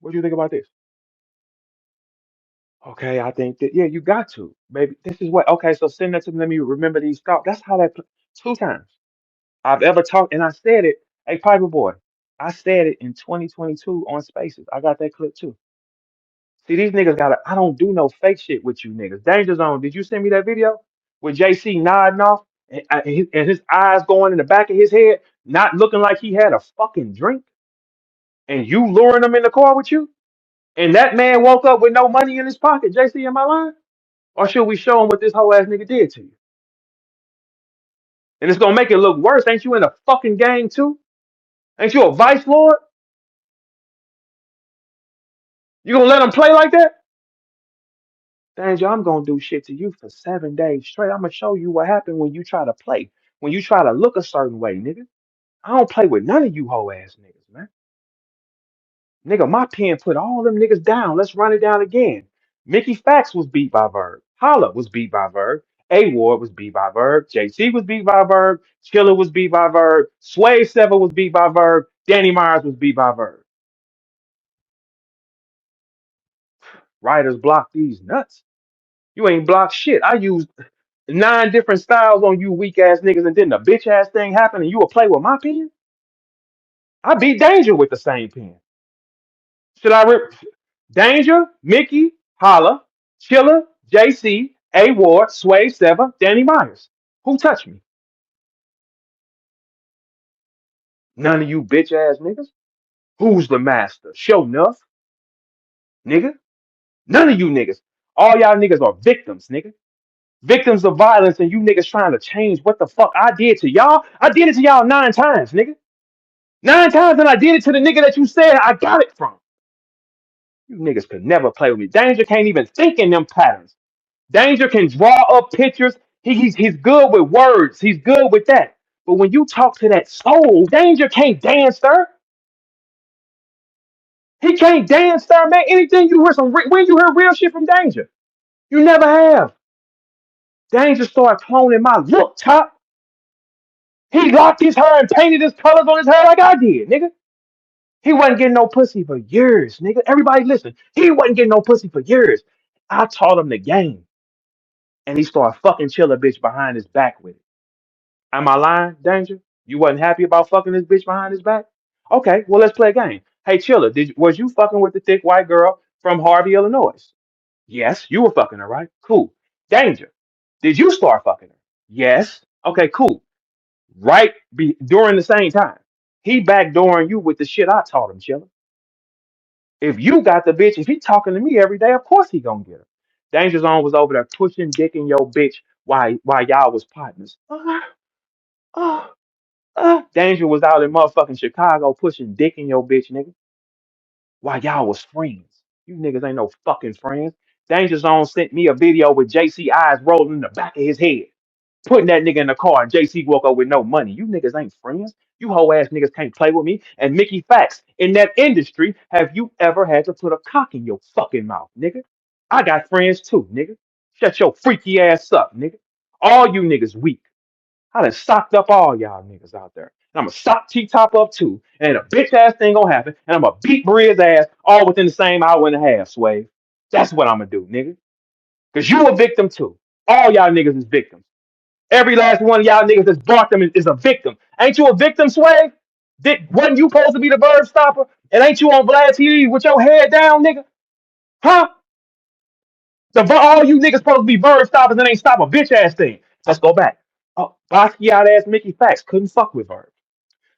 What do you think about this? Okay, I think that, yeah, you got to. Baby, this is what, okay, so send that to me. Let me remember these thoughts. That's how that, two times I've ever talked, and I said it, hey, Piper Boy, I said it in 2022 on Spaces. I got that clip too. See, these niggas gotta, I don't do no fake shit with you niggas. Danger Zone, did you send me that video with JC nodding off and his eyes going in the back of his head, not looking like he had a fucking drink, and you luring him in the car with you? And that man woke up with no money in his pocket. JC, am I lying? Or should we show him what this whole ass nigga did to you? And it's gonna make it look worse. Ain't you in a fucking gang too? Ain't you a vice lord? You gonna let him play like that? Danger, I'm gonna do shit to you for 7 days straight. I'm gonna show you what happened when you try to play, when you try to look a certain way, nigga. I don't play with none of you hoe ass niggas, man. Nigga, my pen put all them niggas down. Let's run it down again. Mickey Factz was beat by VERB. Holla was beat by VERB. A Ward was beat by VERB. JC was beat by VERB. Chiller was beat by VERB. Sway Sever was beat by VERB. Danny Myers was beat by VERB. Writers block these nuts. You ain't blocked shit. I used 9 different styles on you weak ass niggas, and then the bitch ass thing happened and you will play with my pen? I beat Danger with the same pen. Should I rip Danger, Mickey, Holla, Chiller, JC, A Ward, Sway, Sever, Danny Myers? Who touched me? None of you bitch ass niggas. Who's the master? Show enough, nigga. None of you niggas. All y'all niggas are victims, nigga. Victims of violence, and you niggas trying to change what the fuck I did to y'all. I did it to y'all 9 times, nigga. 9 times, and I did it to the nigga that you said I got it from. You niggas could never play with me. Danger can't even think in them patterns. Danger can draw up pictures. He's good with words. He's good with that. But when you talk to that soul, Danger can't dance, sir. He can't dance, sir, man. Anything you hear when you hear real shit from Danger, you never have. Danger started cloning my look, top. He locked his hair and painted his colors on his hair like I did, nigga. He wasn't getting no pussy for years, nigga. Everybody listen. He wasn't getting no pussy for years. I taught him the game, and he started fucking Chiller bitch behind his back with it. Am I lying, Danger? You wasn't happy about fucking this bitch behind his back? Okay, well let's play a game. Hey Chiller, was you fucking with the thick white girl from Harvey, Illinois? Yes, you were fucking her, right? Cool. Danger, did you start fucking her? Yes. Okay, cool. Right during the same time. He backdooring you with the shit I taught him, Chiller. If you got the bitch, if he talking to me every day, of course he gonna get her. Danger Zone was over there pushing dick in your bitch while y'all was partners. Uh, Danger was out in motherfucking Chicago pushing dick in your bitch, nigga, while y'all was friends. You niggas ain't no fucking friends. Danger Zone sent me a video with JC eyes rolling in the back of his head, putting that nigga in the car, and JC woke up with no money. You niggas ain't friends. You hoe ass niggas can't play with me. And Mickey Factz, in that industry, have you ever had to put a cock in your fucking mouth, nigga? I got friends too, nigga. Shut your freaky ass up, nigga. All you niggas weak. I done socked up all y'all niggas out there. And I'm gonna sock T-Top up too. And a bitch ass thing gonna happen. And I'm gonna beat Bria's ass all within the same hour and a half, Sway. That's what I'm gonna do, nigga. Cause you a victim too. All y'all niggas is victims. Every last one of y'all niggas that's brought them is a victim. Ain't you a victim, Sway? Wasn't you supposed to be the verb stopper? And ain't you on Vlad TV with your head down, nigga? Huh? All you niggas supposed to be verb stoppers and ain't stop a bitch ass thing. Let's go back. Oh, Basquiat ass Mickey Factz couldn't fuck with verb.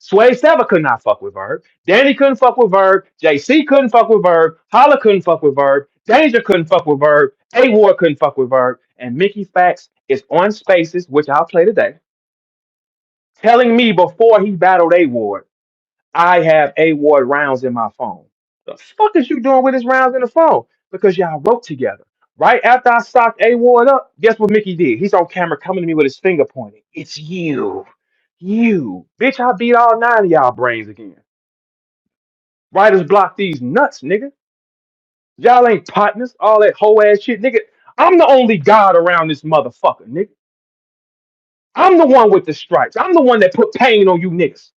Sway Sever could not fuck with Verb. Danny couldn't fuck with Verb. JC couldn't fuck with Verb. Holla couldn't fuck with Verb. Danger couldn't fuck with Verb. A Ward couldn't fuck with Verb. And Mickey Factz is on Spaces, which I'll play today, telling me before he battled A Ward, I have A Ward rounds in my phone. The fuck is you doing with his rounds in the phone? Because y'all wrote together. Right after I socked A Ward up, guess what Mickey did? He's on camera coming to me with his finger pointing. It's you. You. Bitch, I beat all nine of y'all brains again. Writers block these nuts, nigga. Y'all ain't partners, all that whole ass shit, nigga. I'm the only god around this motherfucker, nigga. I'm the one with the stripes. I'm the one that put pain on you niggas.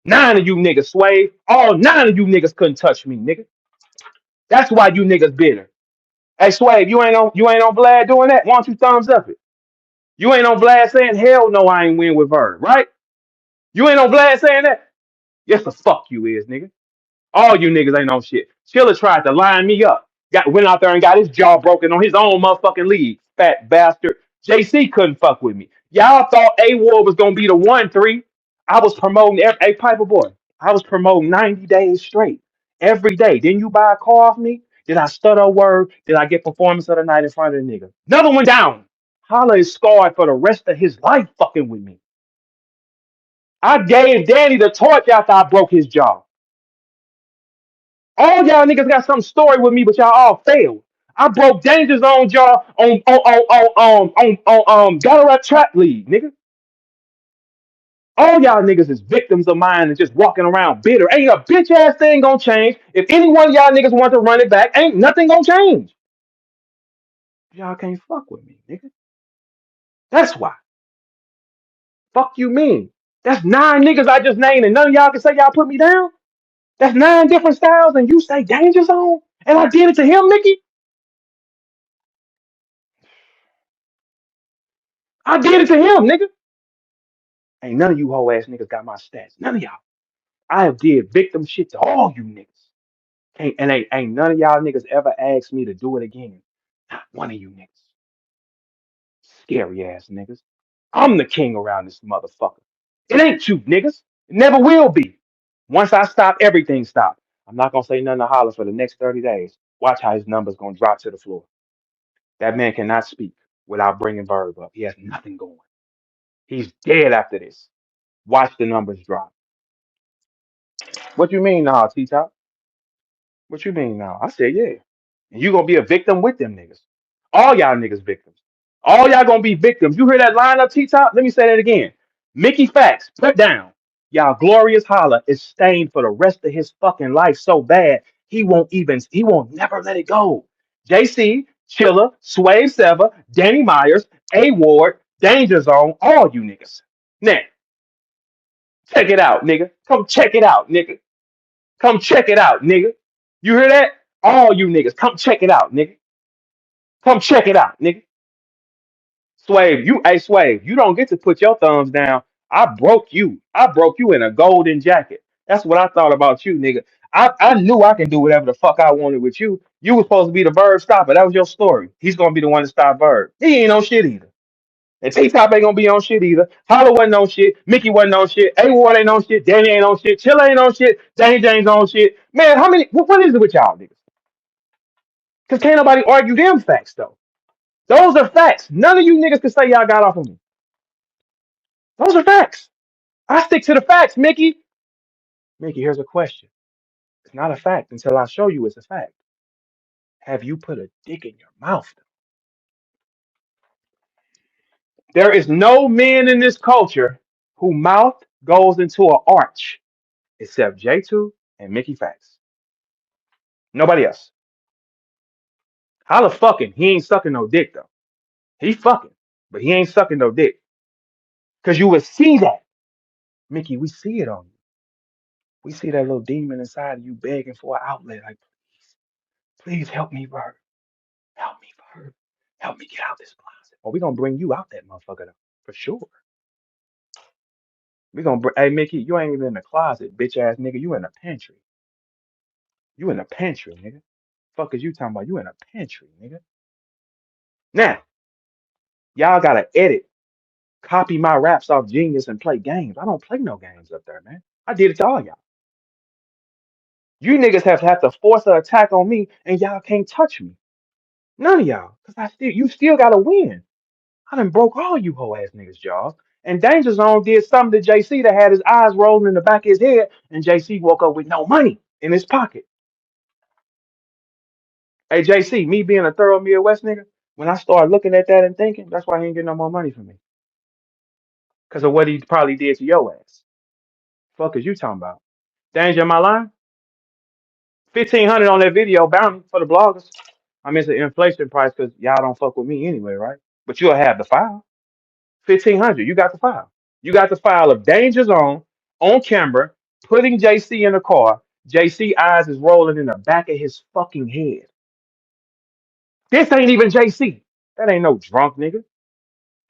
Nine of you niggas, Sway. All nine of you niggas couldn't touch me, nigga. That's why you niggas bitter. Hey, Sway, you ain't on Vlad doing that. Why don't you thumbs up it? You ain't on Vlad saying hell no, I ain't win with Verb, right? You ain't on Vlad saying that. Yes, the fuck you is, nigga. All you niggas ain't on shit. Chiller tried to line me up. Went out there and got his jaw broken on his own motherfucking league. Fat bastard. JC couldn't fuck with me. Y'all thought A Ward was gonna be the 1-3. I was promoting a Piper Boy. I was promoting 90 days straight. Every day. Didn't you buy a car off me? Did I stutter a word? Did I get performance of the night in front of the nigga? Another one down. Holla is scarred for the rest of his life fucking with me. I gave Danny the torch after I broke his jaw. All y'all niggas got some story with me, but y'all all failed. I broke Danja Zone jaw on Battle Rap Trap League, nigga. All y'all niggas is victims of mine and just walking around bitter. Ain't a bitch ass thing gonna change. If any one of y'all niggas want to run it back, ain't nothing gonna change. Y'all can't fuck with me, nigga. That's why. Fuck you mean? That's nine niggas I just named, and none of y'all can say y'all put me down. That's nine different styles, and you say Danger Zone, and I did it to him, Mickey. I did it to him, nigga. Ain't none of you hoe ass niggas got my stats. None of y'all. I have did victim shit to all you niggas. Ain't none of y'all niggas ever asked me to do it again. Not one of you niggas. Scary ass niggas. I'm the king around this motherfucker. It ain't you niggas. It never will be. Once I stop, everything stops. I'm not gonna say nothing to Holla for the next 30 days. Watch how his numbers gonna drop to the floor. That man cannot speak without bringing Verb up. He has nothing going. He's dead after this. Watch the numbers drop. What you mean, nah, T-Top? What you mean now? I said, yeah. And you gonna be a victim with them niggas. All y'all niggas victims. All y'all gonna be victims. You hear that line up, T-Top? Let me say that again. Mickey Factz, put down. Y'all glorious Holla is stained for the rest of his fucking life so bad he won't never let it go. JC, Chilla, Swave Sever, Danny Myers, A Ward, Danger Zone, all you niggas. Now, check it out, nigga. Come check it out, nigga. Come check it out, nigga. You hear that? All you niggas, come check it out, nigga. Come check it out, nigga. Swave, you don't get to put your thumbs down. I broke you. I broke you in a golden jacket. That's what I thought about you, nigga. I knew I can do whatever the fuck I wanted with you. You were supposed to be the bird stopper. That was your story. He's gonna be the one to stop Bird. He ain't on shit either. And T-Top ain't gonna be on shit either. Holla wasn't on shit. Mickey wasn't on shit. A Ward ain't on shit. Danny ain't on shit. Chilla ain't on shit. Danny James on shit. Man, how many? What is it with y'all niggas? Because can't nobody argue them facts though. Those are facts. None of you niggas can say y'all got off of me. Those are facts. I stick to the facts, Mickey. Mickey, here's a question. It's not a fact until I show you it's a fact. Have you put a dick in your mouth? There is no man in this culture whose mouth goes into an arch except J2 and Mickey Factz. Nobody else. Holla fucking. He ain't sucking no dick though. He fucking, but he ain't sucking no dick. Cause you would see that. Mickey, we see it on you. We see that little demon inside of you begging for an outlet. Like, please help me, Bird. Help me, Bird. Help me get out this closet. Or we gonna bring you out that motherfucker though, for sure. We gonna bring hey Mickey, you ain't even in the closet, bitch ass nigga. You in the pantry. You in the pantry, nigga. Fuck is you talking about? You in a pantry, nigga. Now, y'all gotta edit copy my raps off Genius and play games. I don't play no games up there, man. I did it to all y'all. You niggas have had to force an attack on me, and y'all can't touch me. None of y'all, cause you still gotta win. I done broke all you hoe ass niggas' jaws. And Danger Zone did something to JC that had his eyes rolling in the back of his head, and JC woke up with no money in his pocket. Hey JC, me being a thorough Midwest nigga, when I started looking at that and thinking, that's why he ain't getting no more money from me. Cause of what he probably did to your ass. Fuck is you talking about? Danger, am I lying? 1,500 on that video bounty for the bloggers. I mean, it's an inflation price because y'all don't fuck with me anyway, right? But you'll have the file. 1,500. You got the file. You got the file of Danger Zone on camera, putting JC in the car. JC eyes is rolling in the back of his fucking head. This ain't even JC. That ain't no drunk nigga.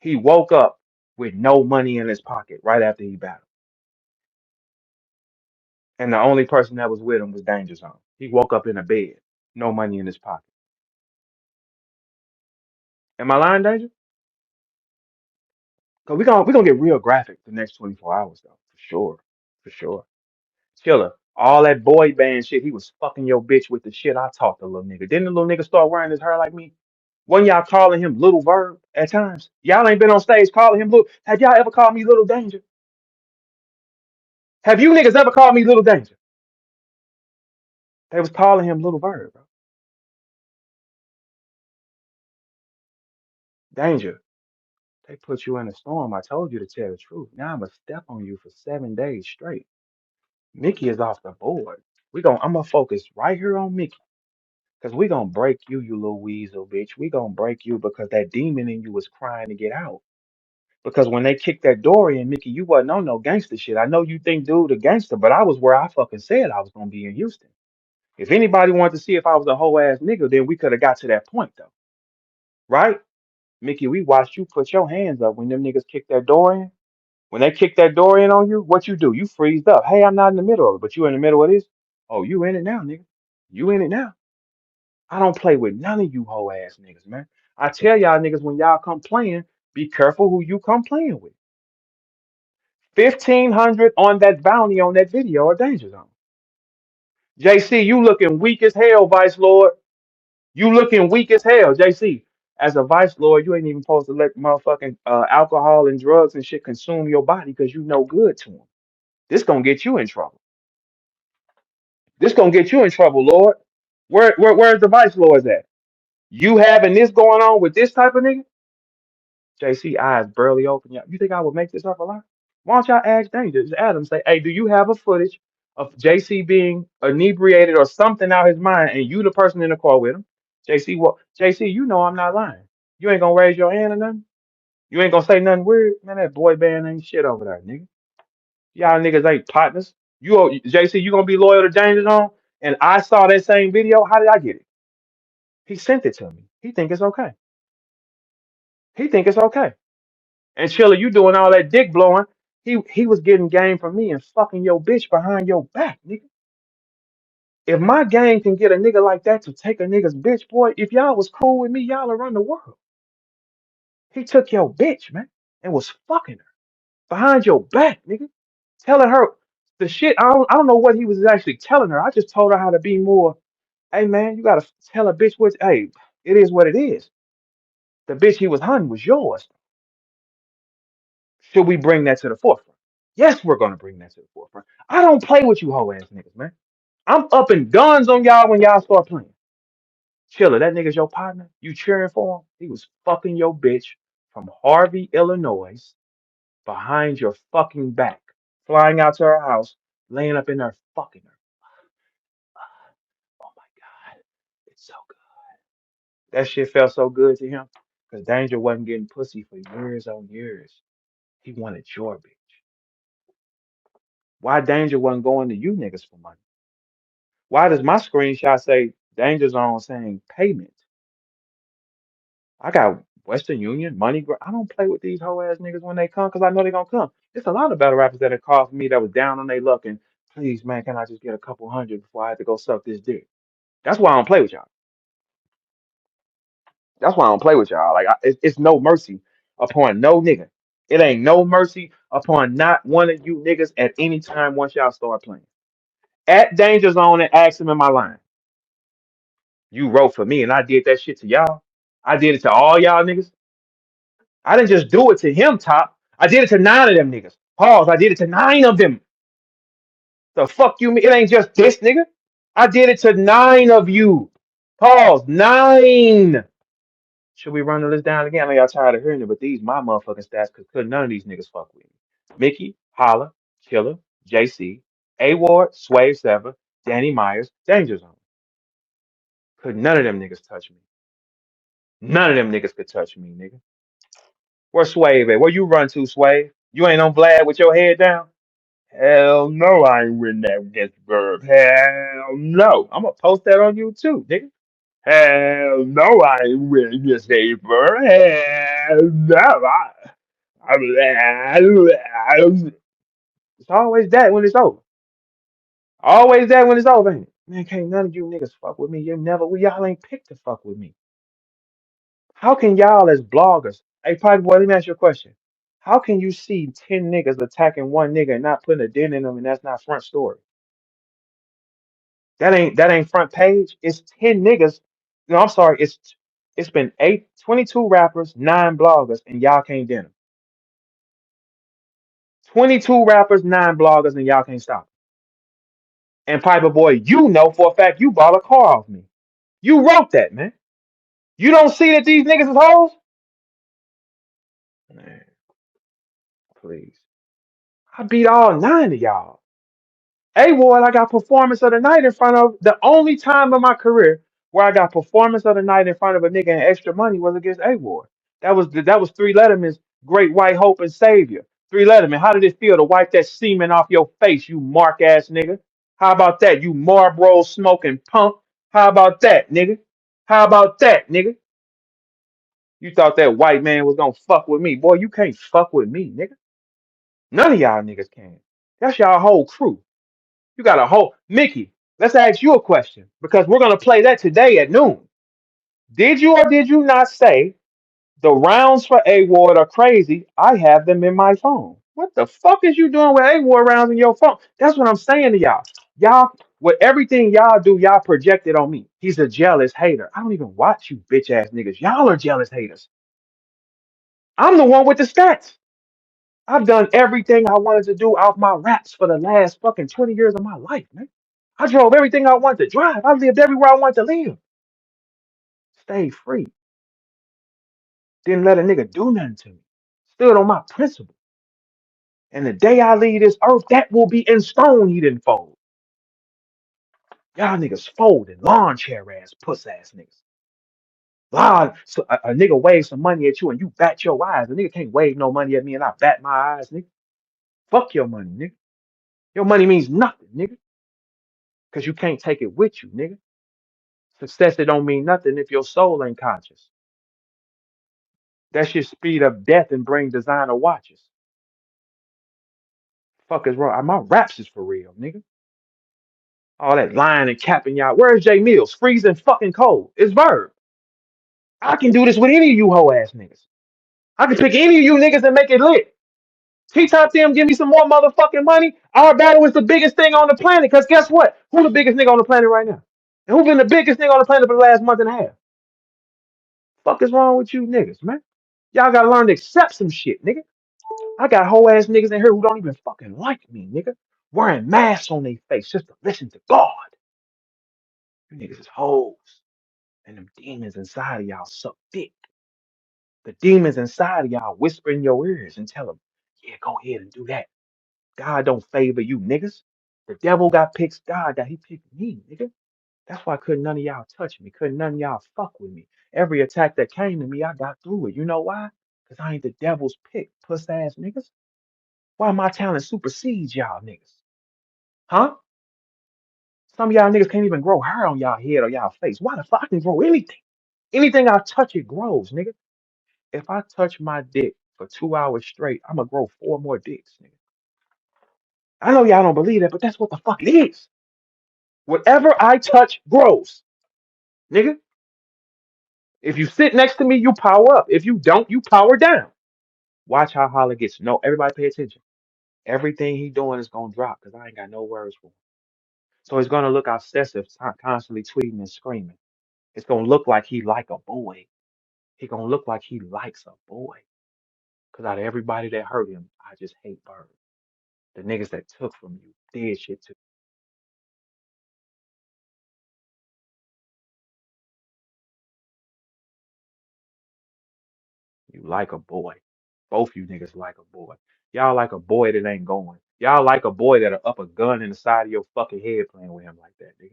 He woke up with no money in his pocket right after he battled. And the only person that was with him was Danger Zone. He woke up in a bed, no money in his pocket. Am I lying, Danger? Cause we gonna get real graphic the next 24 hours though, for sure. For sure. Killer. All that boy band shit, he was fucking your bitch with the shit I taught the little nigga. Didn't the little nigga start wearing his hair like me? Wasn't y'all calling him Little Verb at times? Y'all ain't been on stage calling him Little. Have y'all ever called me Little Danger? Have you niggas ever called me Little Danger? They was calling him Little Verb, bro. Danger. They put you in a storm. I told you to tell the truth. Now I'm gonna step on you for 7 days straight. Mickey is off the board. I'm gonna focus right here on Mickey. Cause we gonna break you, you little weasel bitch. We gonna break you because that demon in you was crying to get out. Because when they kicked that door in, Mickey, you wasn't on no gangster shit. I know you think dude a gangster, but I was where I fucking said I was gonna be in Houston. If anybody wanted to see if I was a whole ass nigga, then we could have got to that point though. Right? Mickey, we watched you put your hands up when them niggas kicked that door in. When they kicked that door in on you, what you do? You freezed up. Hey, I'm not in the middle of it, but you in the middle of this? Oh, you in it now, nigga. You in it now. I don't play with none of you hoe ass niggas, man. I tell y'all niggas when y'all come playing, be careful who you come playing with. 1,500 on that bounty on that video or Danger Zone. JC, you looking weak as hell, Vice Lord. You looking weak as hell, JC. As a Vice Lord, you ain't even supposed to let motherfucking alcohol and drugs and shit consume your body because you no good to them. This gonna get you in trouble. This gonna get you in trouble, Lord. Where's the Vice Lords at? You having this going on with this type of nigga? JC eyes barely open. You think I would make this up a lot? Why don't y'all ask Danger? Just Adam say, hey, do you have a footage of JC being inebriated or something out his mind and you the person in the car with him? JC, what? JC, you know I'm not lying. You ain't gonna raise your hand or nothing? You ain't gonna say nothing weird? Man, that boy band ain't shit over there, nigga. Y'all niggas ain't partners. JC, you gonna be loyal to Danger Zone? And I saw that same video. How did I get it? He sent it to me. He think it's okay. He think it's okay. And Chilla, you doing all that dick blowing. He was getting game from me and fucking your bitch behind your back, nigga. If my gang can get a nigga like that to take a nigga's bitch, boy, if y'all was cool with me, y'all would run the world. He took your bitch, man, and was fucking her behind your back, nigga. Telling her the shit. I don't know what he was actually telling her. I just told her how to be more, hey man, you gotta tell a bitch what hey, it is what it is. The bitch he was hunting was yours. Should we bring that to the forefront? Yes, we're gonna bring that to the forefront. I don't play with you hoe ass niggas, man. I'm up in guns on y'all when y'all start playing. Chiller, that nigga's your partner. You cheering for him? He was fucking your bitch from Harvey, Illinois, behind your fucking back, flying out to her house, laying up in there fucking her. Oh my God, it's so good. That shit felt so good to him because Danger wasn't getting pussy for years on years. He wanted your bitch. Why Danger wasn't going to you niggas for money? Why does my screenshot say Danger Zone saying payment? I got Western Union, I don't play with these hoe ass niggas when they come because I know they're gonna come. There's a lot of battle rappers that have called for me that was down on their luck and please, man, can I just get a couple hundred before I have to go suck this dick? That's why I don't play with y'all. That's why I don't play with y'all. Like it's no mercy upon no nigga. It ain't no mercy upon not one of you niggas at any time once y'all start playing. At Danger Zone and ask him in my line. You wrote for me and I did that shit to y'all. I did it to all y'all niggas. I didn't just do it to him, Top. I did it to 9 of them niggas. Pause. I did it to 9 of them. The fuck you mean? It ain't just this nigga. I did it to 9 of you. Pause. 9. Should we run the list down again? I know y'all tired of hearing it, but these my motherfucking stats because couldn't none of these niggas fuck with me. Mickey, Holla, Killer, JC, A Ward, Swave Sever, Danny Myers, Danger Zone. Could none of them niggas touch me. None of them niggas could touch me, nigga. Where Swave at? Where you run to, Swave? You ain't on Vlad with your head down? Hell no, I ain't written that against Verb. Hell no. I'm gonna post that on you too, nigga. Hell no, I ain't written against Verb. Hell no. It's always that when it's over. Always that when it's over, ain't it? Man, can't none of you niggas fuck with me. Y'all ain't picked to fuck with me. How can y'all as bloggers, hey Pipe Boy, let me ask you a question. How can you see 10 niggas attacking one nigga and not putting a dent in them and that's not front story? That ain't front page. It's 10 niggas. No, I'm sorry. It's been 22 rappers, 9 bloggers, and y'all can't dent them. 22 rappers, 9 bloggers, and y'all can't stop 'em. And Piper Boy, you know for a fact you bought a car off me. You wrote that, man. You don't see that these niggas is hoes? Man, please. I beat all 9 of y'all. A Ward, I got performance of the night in front of the only time in my career where I got performance of the night in front of a nigga and extra money was against A Ward. That was Three Letterman's Great White Hope and Savior. Three Letterman, how did it feel to wipe that semen off your face, you mark ass nigga? How about that, you Marlboro smoking punk? How about that, nigga? How about that, nigga? You thought that white man was gonna fuck with me. Boy, you can't fuck with me, nigga. None of y'all niggas can. That's y'all whole crew. You got a whole Mickey. Let's ask you a question because we're gonna play that today at noon. Did you or did you not say the rounds for A Ward are crazy? I have them in my phone. What the fuck is you doing with A Ward rounds in your phone? That's what I'm saying to y'all. Y'all, with everything y'all do, y'all project it on me. He's a jealous hater. I don't even watch you bitch ass niggas. Y'all are jealous haters. I'm the one with the stats. I've done everything I wanted to do off my raps for the last fucking 20 years of my life, man. I drove everything I wanted to drive. I lived everywhere I wanted to live. Stayed free. Didn't let a nigga do nothing to me. Stood on my principle. And the day I leave this earth, that will be in stone he didn't fold. Y'all niggas folding. Lawn chair ass, puss ass niggas. So a nigga waves some money at you and you bat your eyes. A nigga can't wave no money at me and I bat my eyes, nigga. Fuck your money, nigga. Your money means nothing, nigga. Because you can't take it with you, nigga. Success, it don't mean nothing if your soul ain't conscious. That shit speed up death and bring designer watches. Fuck is wrong? My raps is for real, nigga. All that lying and capping y'all. Where's Jay Mills? Freezing fucking cold. It's Verb. I can do this with any of you hoe ass niggas. I can pick any of you niggas and make it lit. T-Top them give me some more motherfucking money. Our battle is the biggest thing on the planet. Cause guess what? Who the biggest nigga on the planet right now? And who been the biggest nigga on the planet for the last month and a half? Fuck is wrong with you niggas, man? Y'all gotta learn to accept some shit, nigga. I got whole ass niggas in here who don't even fucking like me, nigga. Wearing masks on their face just to listen to God. You niggas is hoes. And them demons inside of y'all suck dick. The demons inside of y'all whisper in your ears and tell them, yeah, go ahead and do that. God don't favor you niggas. The devil got picks God that he picked me, nigga. That's why couldn't none of y'all touch me. Couldn't none of y'all fuck with me. Every attack that came to me, I got through it. You know why? Because I ain't the devil's pick, puss ass niggas. Why my talent supersedes y'all niggas? Huh? Some of y'all niggas can't even grow hair on y'all head or y'all face. Why the fuck I can grow anything? Anything I touch, it grows, nigga. If I touch my dick for 2 hours straight, I'm gonna grow 4 more dicks, nigga. I know y'all don't believe that, but that's what the fuck it is. Whatever I touch grows, nigga. If you sit next to me, you power up. If you don't, you power down. Watch how Holla gets. No, everybody pay attention. Everything he doing is gonna drop because I ain't got no words for him. So he's gonna look obsessive, constantly tweeting and screaming. It's gonna look like he like a boy. He gonna look like he likes a boy. Cause out of everybody that hurt him, I just hate Bird. The niggas that took from you did shit to you like a boy. Both you niggas like a boy. Y'all like a boy that ain't going. Y'all like a boy that'll up a gun in the side of your fucking head playing with him like that, nigga.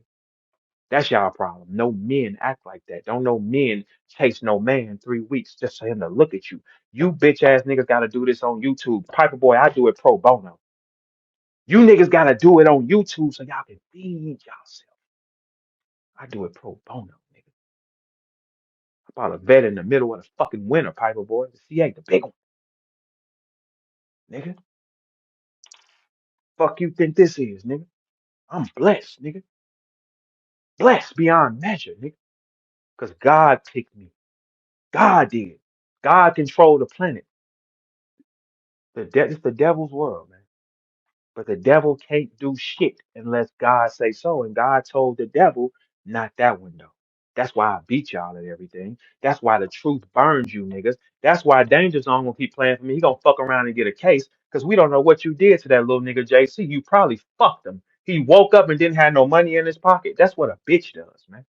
That's y'all problem. No men act like that. Don't no men chase no man 3 weeks just for him to look at you. You bitch ass niggas gotta do this on YouTube. Piper boy, I do it pro bono. You niggas gotta do it on YouTube so y'all can feed yourself. I do it pro bono, nigga. About a vet in the middle of the fucking winter, Piper boy. The CA, the big one, nigga. Fuck you think this is, nigga? I'm blessed, nigga. Blessed beyond measure, nigga. Because God picked me. God did. God controlled the planet. It's the devil's world, man. But the devil can't do shit unless God say so. And God told the devil, not that window. That's why I beat y'all at everything. That's why the truth burns you niggas. That's why Danja Zone gonna keep playing for me. He gonna fuck around and get a case because we don't know what you did to that little nigga JC. You probably fucked him. He woke up and didn't have no money in his pocket. That's what a bitch does, man.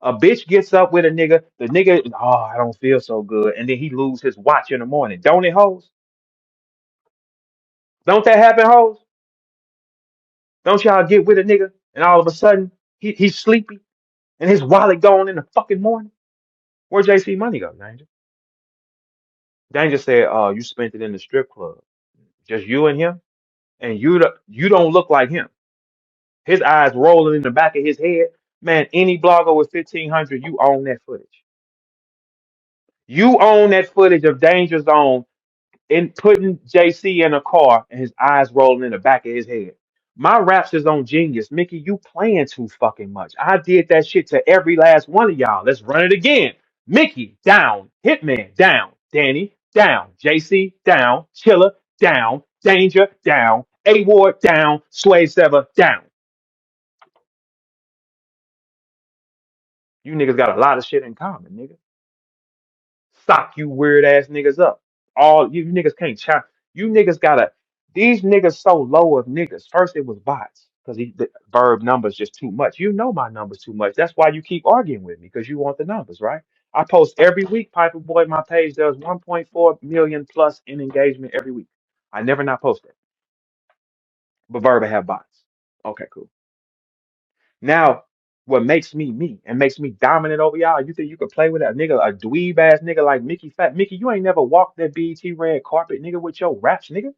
A bitch gets up with a nigga, the nigga, oh, I don't feel so good. And then he lose his watch in the morning. Don't it, hoes? Don't that happen, hoes? Don't y'all get with a nigga and all of a sudden he's sleepy and his wallet gone in the fucking morning? Where JC money go, Danger? Danger said, "Oh, you spent it in the strip club. Just you and him, and you don't look like him. His eyes rolling in the back of his head. Man, any blogger with 1,500, you own that footage. You own that footage of Danger Zone in putting JC in a car and his eyes rolling in the back of his head. My raps is on Genius. Mickey, you playing too fucking much. I did that shit to every last one of y'all. Let's run it again. Mickey, down. Hitman, down. Danny, down. JC, down. Chiller, down. Danger, down. A Ward, down. Sway Sever, down. You niggas got a lot of shit in common, nigga. Sock you weird ass niggas up. All you niggas can't chat. You niggas gotta. These niggas so low of niggas. First it was bots because the verb numbers just too much. You know my numbers too much. That's why you keep arguing with me because you want the numbers, right? I post every week. Piper Boy, my page does 1.4 million plus in engagement every week. I never not post it, but verb have bots. Okay, cool. Now, what makes me me and makes me dominant over y'all, you think you could play with a nigga, a dweeb ass nigga like Mickey Fat? Mickey, you ain't never walked that BET red carpet, nigga, with your raps, nigga.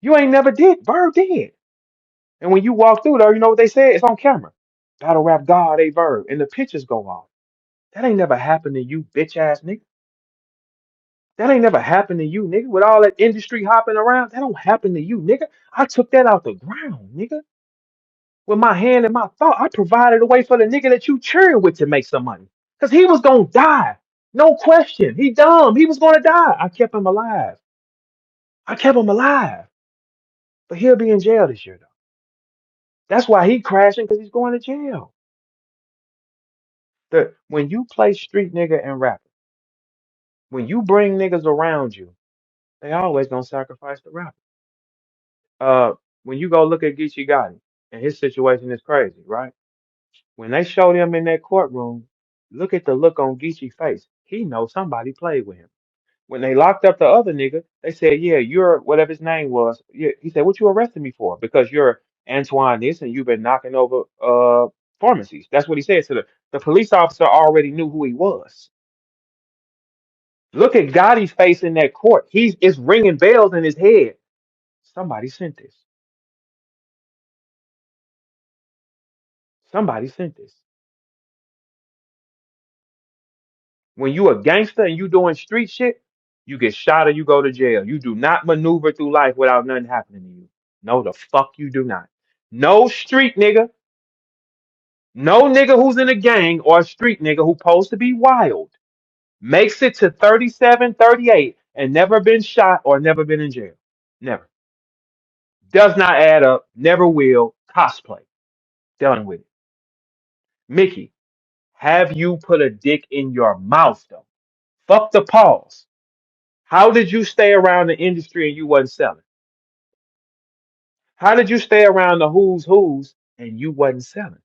You ain't never did. Verb did. And when you walk through there, you know what they said? It's on camera. Battle rap God, a verb. And the pictures go off. That ain't never happened to you, bitch ass nigga. That ain't never happened to you, nigga. With all that industry hopping around, that don't happen to you, nigga. I took that out the ground, nigga. With my hand and my thought, I provided a way for the nigga that you cheering with to make some money. Because he was going to die. No question. He dumb. He was going to die. I kept him alive. I kept him alive. But he'll be in jail this year, though. That's why he crashing because he's going to jail. When you play street nigga and rapper, when you bring niggas around you, they always going to sacrifice the rapper. When you go look at Geechee Gotti, and his situation is crazy, right? When they showed him in that courtroom, look at the look on Geechee's face. He knows somebody played with him. When they locked up the other nigga, they said, "Yeah, you're whatever his name was." Yeah, he said, "What you arrested me for?" Because you're Antoine this and you've been knocking over pharmacies. That's what he said. So the police officer already knew who he was. Look at Gotti's face in that court. It's ringing bells in his head. Somebody sent this. Somebody sent this. When you a gangster and you doing street shit, you get shot or you go to jail. You do not maneuver through life without nothing happening to you. No, the fuck you do not. No street nigga, no nigga who's in a gang or a street nigga who supposed to be wild makes it to 37, 38 and never been shot or never been in jail. Never. Does not add up. Never will. Cosplay. Done with it. Mickey, have you put a dick in your mouth though? Fuck the pause. How did you stay around the industry and you wasn't selling? How did you stay around the who's and you wasn't selling?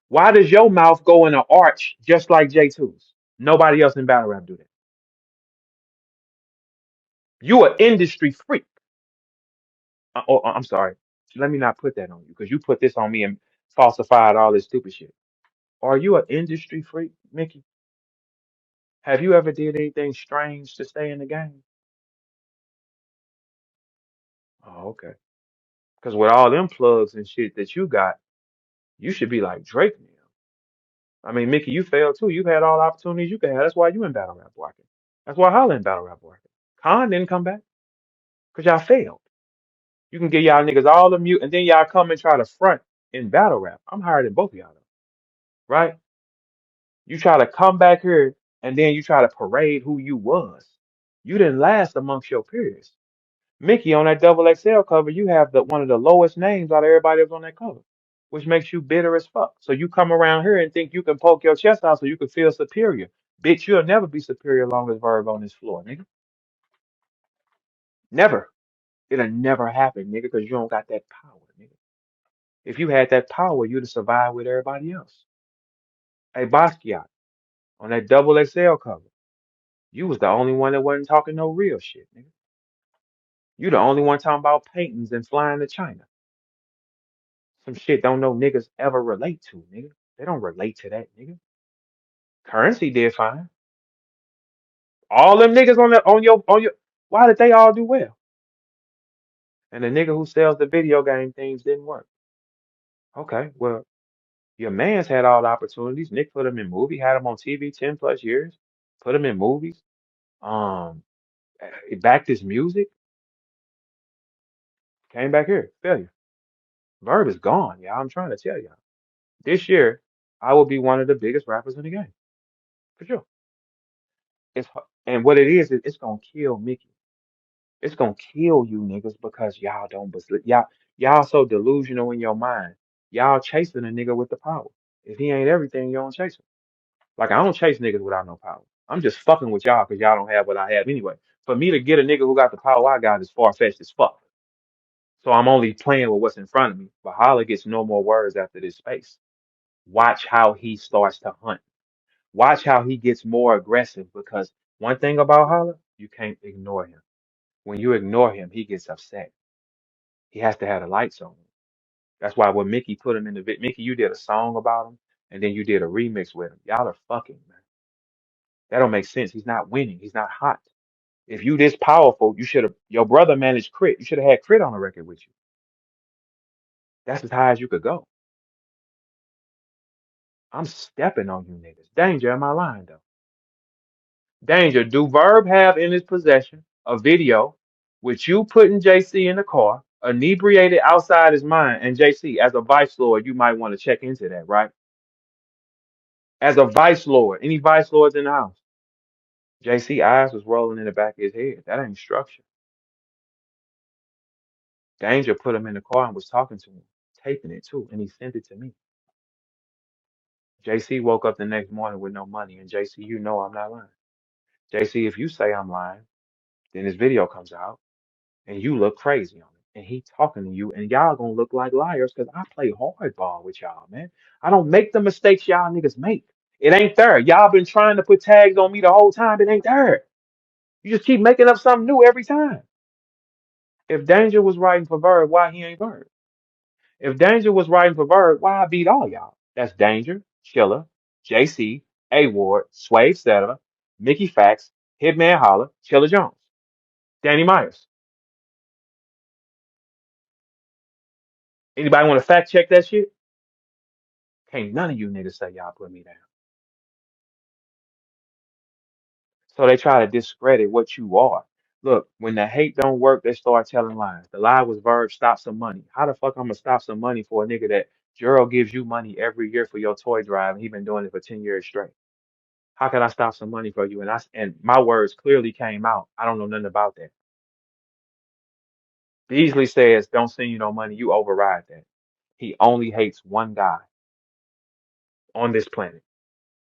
Why does your mouth go in an arch just like J2's? Nobody else in battle rap do that. You an industry freak. I'm sorry. Let me not put that on you because you put this on me and falsified all this stupid shit. Are you an industry freak, Mickey? Have you ever did anything strange to stay in the game? Oh, okay. Because with all them plugs and shit that you got, you should be like Drake now. I mean, Mickey, you failed too. You've had all the opportunities you could have. That's why you in battle rap market. That's why Holla in battle rap market. Khan didn't come back because y'all failed. You can give y'all niggas all the mute, and then y'all come and try to front in battle rap. I'm higher than both of y'all, though, right? You try to come back here, and then you try to parade who you was. You didn't last amongst your peers. Mickey, on that double XL cover, you have the one of the lowest names out of everybody that's on that cover, which makes you bitter as fuck. So you come around here and think you can poke your chest out so you can feel superior. Bitch, you'll never be superior long as Verb on this floor, nigga. Never. It'll never happen, nigga, because you don't got that power, nigga. If you had that power, you'd have survived with everybody else. Hey, Basquiat, on that double XL cover, you was the only one that wasn't talking no real shit, nigga. You the only one talking about paintings and flying to China. Some shit don't know niggas ever relate to, nigga. They don't relate to that, nigga. Currency did fine. All them niggas on your why did they all do well? And the nigga who sells the video game things didn't work. Okay, well, your man's had all the opportunities. Nick put him in movie, had him on TV 10 plus years, put him in movies. Um, backed his music, came back here, failure. Verb is gone, y'all. I'm trying to tell y'all. This year, I will be one of the biggest rappers in the game, for sure. And what it is it's gonna kill Mickey. It's gonna kill you niggas because y'all don't believe y'all so delusional in your mind. Y'all chasing a nigga with the power. If he ain't everything, you don't chase him. Like I don't chase niggas without no power. I'm just fucking with y'all because y'all don't have what I have anyway. For me to get a nigga who got the power I got is far fetched as fuck. So I'm only playing with what's in front of me. But Holla gets no more words after this space. Watch how he starts to hunt. Watch how he gets more aggressive because one thing about Holla, you can't ignore him. When you ignore him, he gets upset. He has to have the lights on. That's why when Mickey put him in the Mickey, you did a song about him and then you did a remix with him. Y'all are fucking, man. That don't make sense. He's not winning. He's not hot. If you this powerful, you should have your brother managed Crit. You should have had Crit on the record with you. That's as high as you could go. I'm stepping on you niggas. Danger, am I lying though? Danger, do Verb have in his possession a video with you putting JC in the car, inebriated outside his mind? And JC, as a vice lord, you might want to check into that, right? As a vice lord, any vice lords in the house? JC eyes was rolling in the back of his head. That ain't structure. Danger put him in the car and was talking to him, taping it too, and he sent it to me. JC woke up the next morning with no money, and JC, you know I'm not lying. JC, if you say I'm lying, then this video comes out and you look crazy on it. And he talking to you, and y'all gonna look like liars because I play hardball with y'all, man. I don't make the mistakes y'all niggas make. It ain't there. Y'all been trying to put tags on me the whole time. It ain't there. You just keep making up something new every time. If Danger was writing for Verb, why he ain't Verb? If Danger was writing for Verb, why I beat all y'all? That's Danger, Chilla, JC, A Ward, Swave Setter, Mickey Factz, Hitman Holla, Chilla Jones, Danny Myers. Anybody want to fact check that shit? Can't none of you niggas say y'all put me down. So they try to discredit what you are. Look, when the hate don't work, they start telling lies. The lie was Verb, stop some money. How the fuck I'm gonna stop some money for a nigga that Gerald gives you money every year for your toy drive and he been doing it for 10 years straight? How can I stop some money for you? And my words clearly came out. I don't know nothing about that. Beasley says, don't send you no money. You override that. He only hates one guy on this planet.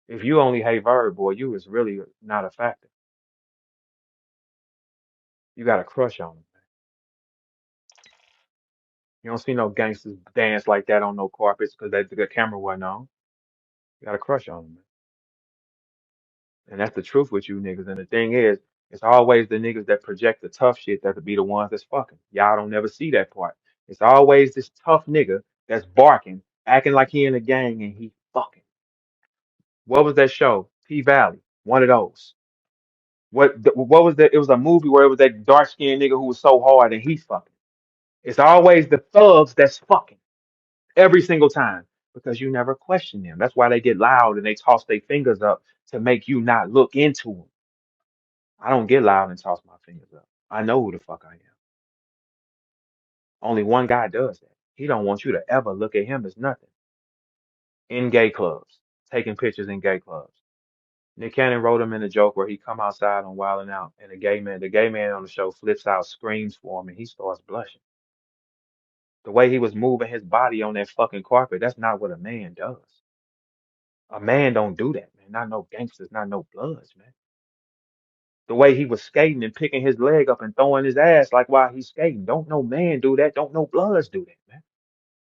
If you only hate VERB, boy, you is really not a factor. You got a crush on him. You don't see no gangsters dance like that on no carpets because the camera wasn't on. You got a crush on him, man. And that's the truth with you niggas. And the thing is, it's always the niggas that project the tough shit that be the ones that's fucking. Y'all don't never see that part. It's always this tough nigga that's barking, acting like he in a gang and he fucking. What was that show? P Valley. One of those. What was that? It was a movie where it was that dark skinned nigga who was so hard and he fucking. It's always the thugs that's fucking every single time because you never question them. That's why they get loud and they toss their fingers up to make you not look into them. I don't get loud and toss my fingers up. I know who the fuck I am. Only one guy does that. He don't want you to ever look at him as nothing. In gay clubs, taking pictures in gay clubs. Nick Cannon wrote him in a joke where he come outside on Wild 'N Out, and the gay man on the show flips out, screams for him, and he starts blushing. The way he was moving his body on that fucking carpet, that's not what a man does. A man don't do that, man. Not no gangsters, not no bloods, man. The way he was skating and picking his leg up and throwing his ass like while he's skating. Don't no man do that. Don't no bloods do that, man.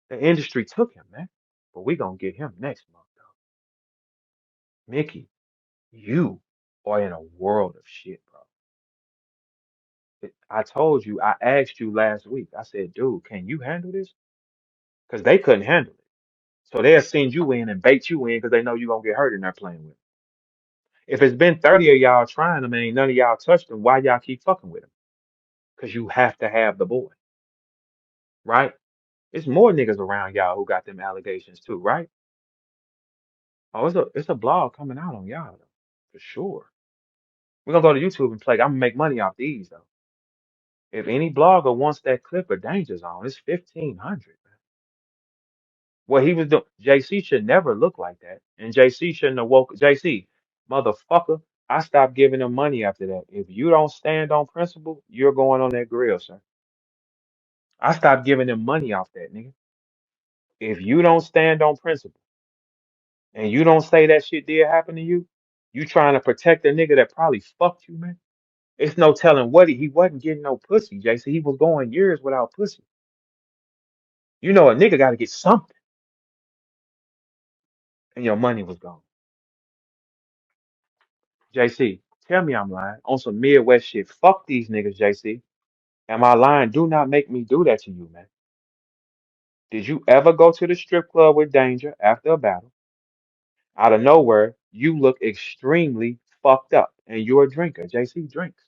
The industry took him, man. But we gonna get him next month, though. Mickey, you are in a world of shit, bro. I told you, I asked you last week. I said, dude, can you handle this? Because they couldn't handle it. So they'll send you in and bait you in because they know you're gonna get hurt in there playing with him. If it's been 30 of y'all trying them and ain't none of y'all touched them, why y'all keep fucking with him? Because you have to have the boy, right? It's more niggas around y'all who got them allegations too, right? Oh, it's a blog coming out on y'all though, for sure. We're gonna go to YouTube and play. I'm gonna make money off these though. If any blogger wants that clip of Danger Zone, it's 1,500. What he was doing, JC should never look like that, and JC shouldn't have woke. JC, motherfucker, I stopped giving him money after that. If you don't stand on principle, you're going on that grill, sir. I stopped giving him money off that nigga. If you don't stand on principle and you don't say that shit did happen to you, you trying to protect a nigga that probably fucked you, man. It's no telling what he wasn't getting no pussy, JC. He was going years without pussy. You know a nigga got to get something, and your money was gone. JC, tell me I'm lying on some Midwest shit. Fuck these niggas, JC. Am I lying? Do not make me do that to you, man. Did you ever go to the strip club with Danger after a battle? Out of nowhere, you look extremely fucked up, and you're a drinker. JC drinks.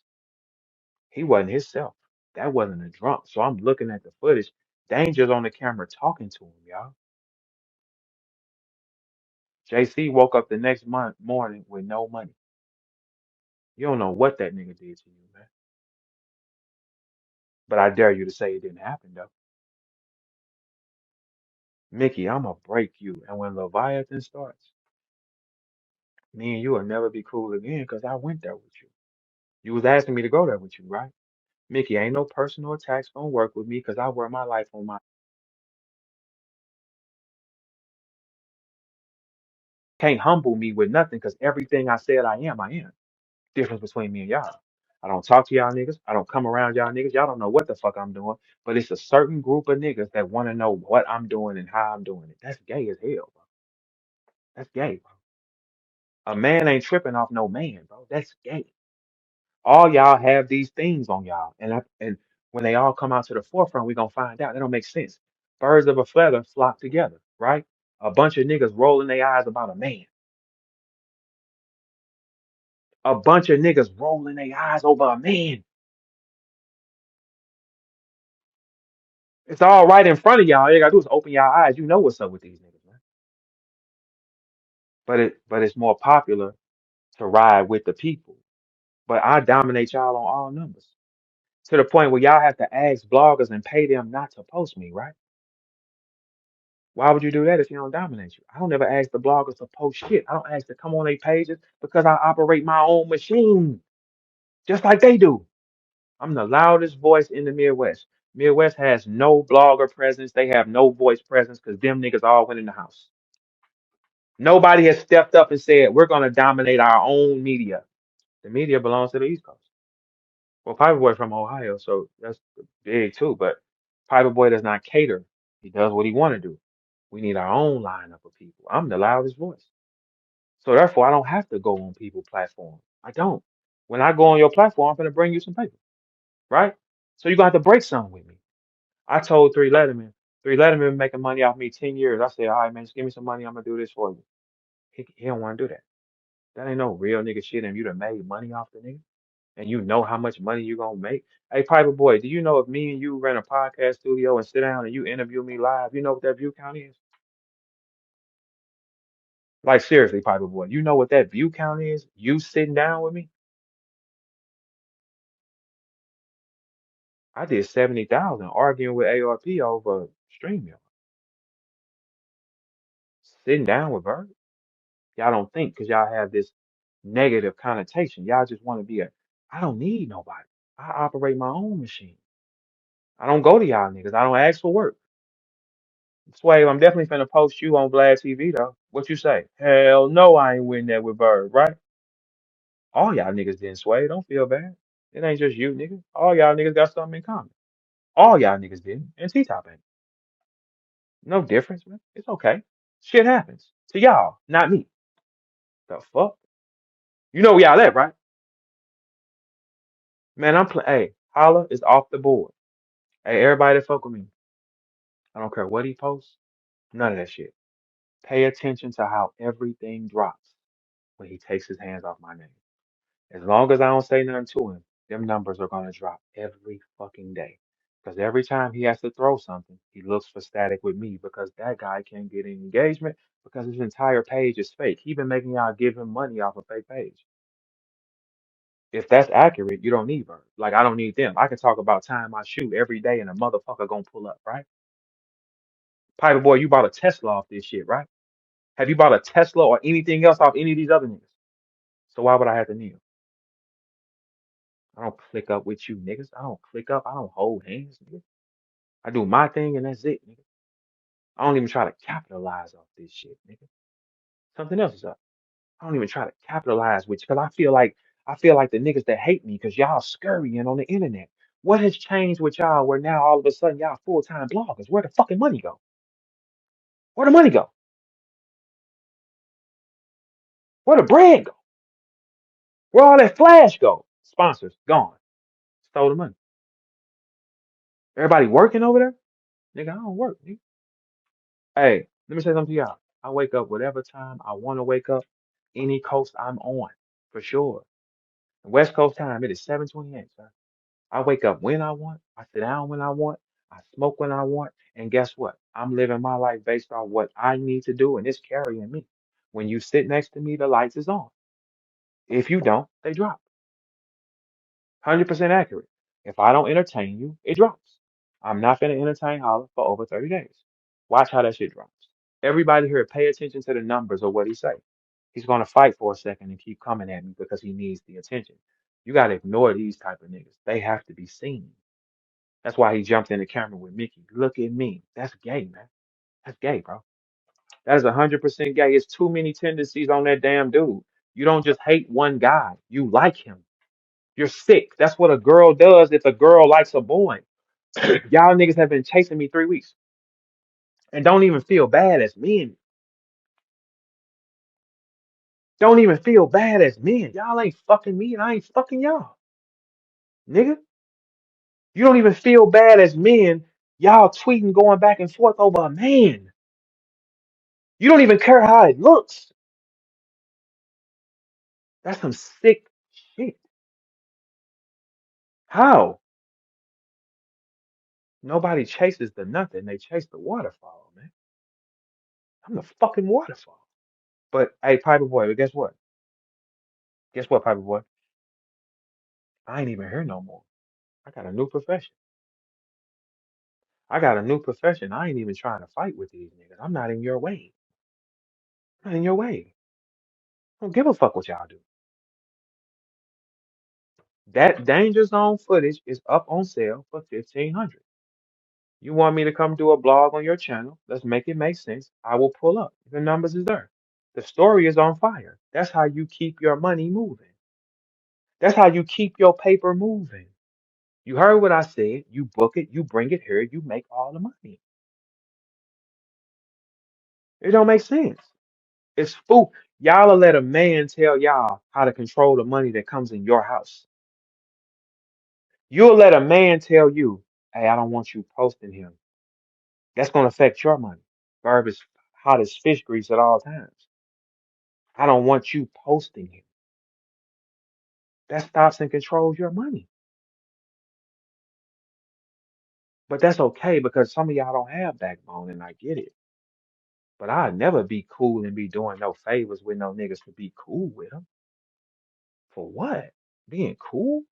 He wasn't himself. That wasn't a drunk. So I'm looking at the footage. Danger's on the camera talking to him, y'all. JC woke up the next morning with no money. You don't know what that nigga did to you, man. But I dare you to say it didn't happen, though. Mickey, I'ma break you. And when Leviathan starts, me and you will never be cool again because I went there with you. You was asking me to go there with you, right? Mickey, ain't no personal attacks gonna work with me because I wear my life on my can't humble me with nothing because everything I said I am, I am. Difference between me and y'all. I don't talk to y'all niggas. I don't come around y'all niggas. Y'all don't know what the fuck I'm doing. But it's a certain group of niggas that want to know what I'm doing and how I'm doing it. That's gay as hell, bro. That's gay, bro. A man ain't tripping off no man, bro. That's gay. All y'all have these things on y'all, and when they all come out to the forefront, we gonna find out. That don't make sense. Birds of a feather flock together, right? A bunch of niggas rolling their eyes about a man. A bunch of niggas rolling their eyes over a man. It's all right in front of y'all. All you gotta do is open y'all eyes. You know what's up with these niggas, man. But it's more popular to ride with the people. But I dominate y'all on all numbers to the point where y'all have to ask bloggers and pay them not to post me, right? Why would you do that if you don't dominate you? I don't ever ask the bloggers to post shit. I don't ask to come on their pages because I operate my own machine, just like they do. I'm the loudest voice in the Midwest. Midwest has no blogger presence. They have no voice presence because them niggas all went in the house. Nobody has stepped up and said, we're going to dominate our own media. The media belongs to the East Coast. Well, Piper Boy from Ohio, so that's big too. But Piper Boy does not cater. He does what he want to do. We need our own lineup of people. I'm the loudest voice. So therefore, I don't have to go on people's platform. I don't. When I go on your platform, I'm going to bring you some paper, right? So you're going to have to break something with me. I told Three Letterman been making money off me 10 years. I said, all right, man, just give me some money. I'm going to do this for you. He don't want to do that. That ain't no real nigga shit. And you done made money off the nigga. And you know how much money you going to make. Hey, Piper Boy, do you know if me and you rent a podcast studio and sit down and you interview me live, you know what that view count is? Like, seriously, Piper Boy, you know what that view count is? You sitting down with me? I did 70,000 arguing with ARP over StreamYard. Sitting down with her. Y'all don't think because y'all have this negative connotation. Y'all just want to be I don't need nobody. I operate my own machine. I don't go to y'all niggas. I don't ask for work. Sway, I'm definitely finna post you on Vlad TV though. What you say? Hell no, I ain't winning that with Bird, right? All y'all niggas didn't sway. Don't feel bad. It ain't just you, nigga. All y'all niggas got something in common. All y'all niggas didn't. And T-Top ain't. No difference, man. It's okay. Shit happens to y'all, not me. The fuck? You know where y'all at, right? Man, I'm playing. Hey, Holla is off the board. Hey, everybody that fuck with me. I don't care what he posts. None of that shit. Pay attention to how everything drops when he takes his hands off my name. As long as I don't say nothing to him, them numbers are gonna drop every fucking day. Because every time he has to throw something, he looks for static with me because that guy can't get any engagement because his entire page is fake. He been making y'all give him money off a fake page. If that's accurate, you don't need Bird. Like I don't need them. I can talk about time I shoot every day and a motherfucker gonna pull up, right? Piper boy, you bought a Tesla off this shit, right? Have you bought a Tesla or anything else off any of these other niggas? So why would I have to kneel? I don't click up with you niggas. I don't click up. I don't hold hands, nigga. I do my thing and that's it, nigga. I don't even try to capitalize off this shit, nigga. Something else is up. I don't even try to capitalize with you because I feel like the niggas that hate me because y'all scurrying on the internet. What has changed with y'all where now all of a sudden y'all full-time bloggers? Where the fucking money go? Where the money go? Where the bread go? Where all that flash go? Sponsors gone. Stole the money. Everybody working over there? Nigga, I don't work, nigga. Hey, let me say something to y'all. I wake up whatever time I want to wake up, any coast I'm on, for sure. West Coast time, it is 7:28, sir. I wake up when I want, I sit down when I want, I smoke when I want, and guess what? I'm living my life based on what I need to do, and it's carrying me. When you sit next to me, the lights is on. If you don't, they drop. 100% accurate. If I don't entertain you, it drops. I'm not going to entertain Holla for over 30 days. Watch how that shit drops. Everybody here, pay attention to the numbers of what he say. He's going to fight for a second and keep coming at me because he needs the attention. You got to ignore these type of niggas. They have to be seen. That's why he jumped in the camera with Mickey. Look at me. That's gay, man. That's gay, bro. That is 100% gay. It's too many tendencies on that damn dude. You don't just hate one guy. You like him. You're sick. That's what a girl does if a girl likes a boy. Y'all niggas have been chasing me 3 weeks and don't even feel bad as men. Don't even feel bad as men. Y'all ain't fucking me and I ain't fucking y'all. Nigga, you don't even feel bad as men. Y'all tweeting going back and forth over a man. You don't even care how it looks. That's some sick shit. How? Nobody chases the nothing. They chase the waterfall, man. I'm the fucking waterfall. But hey, Piper Boy, but guess what? Guess what, Piper Boy? I ain't even here no more. I got a new profession. I got a new profession. I ain't even trying to fight with these niggas. I'm not in your way. I'm not in your way. I don't give a fuck what y'all do. That Danger Zone footage is up on sale for 1,500. You want me to come do a blog on your channel? Let's make it make sense. I will pull up. The numbers is there. The story is on fire. That's how you keep your money moving. That's how you keep your paper moving. You heard what I said. You book it, you bring it here, you make all the money. It don't make sense. It's fool. Y'all will let a man tell y'all how to control the money that comes in your house. You'll let a man tell you, hey, I don't want you posting him. That's going to affect your money. VERB is hot as fish grease at all times. I don't want you posting him. That stops and controls your money. But that's okay because some of y'all don't have backbone and I get it. But I'd never be cool and be doing no favors with no niggas to be cool with them. For what? Being cool?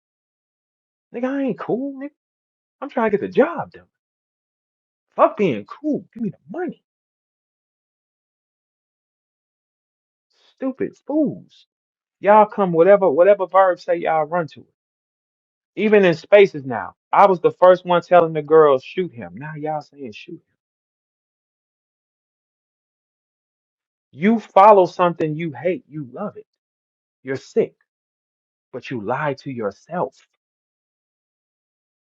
Nigga, I ain't cool, nigga. I'm trying to get the job done. Fuck being cool. Give me the money. Stupid fools. Y'all come whatever verb say y'all run to it. Even in spaces now. I was the first one telling the girls shoot him. Now y'all saying shoot him. You follow something you hate, you love it. You're sick, but you lie to yourself.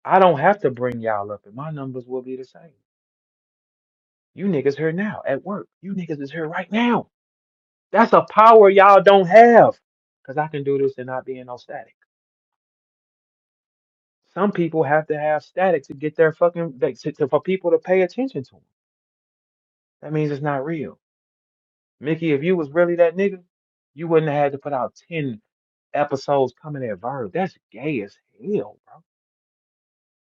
I don't have to bring y'all up and my numbers will be the same. You niggas here now at work. You niggas is here right now. That's a power y'all don't have. Cause I can do this and not be in no static. Some people have to have static to get their fucking for people to pay attention to them. That means it's not real. Mickey, if you was really that nigga, you wouldn't have had to put out 10 episodes coming at Verb. That's gay as hell, bro.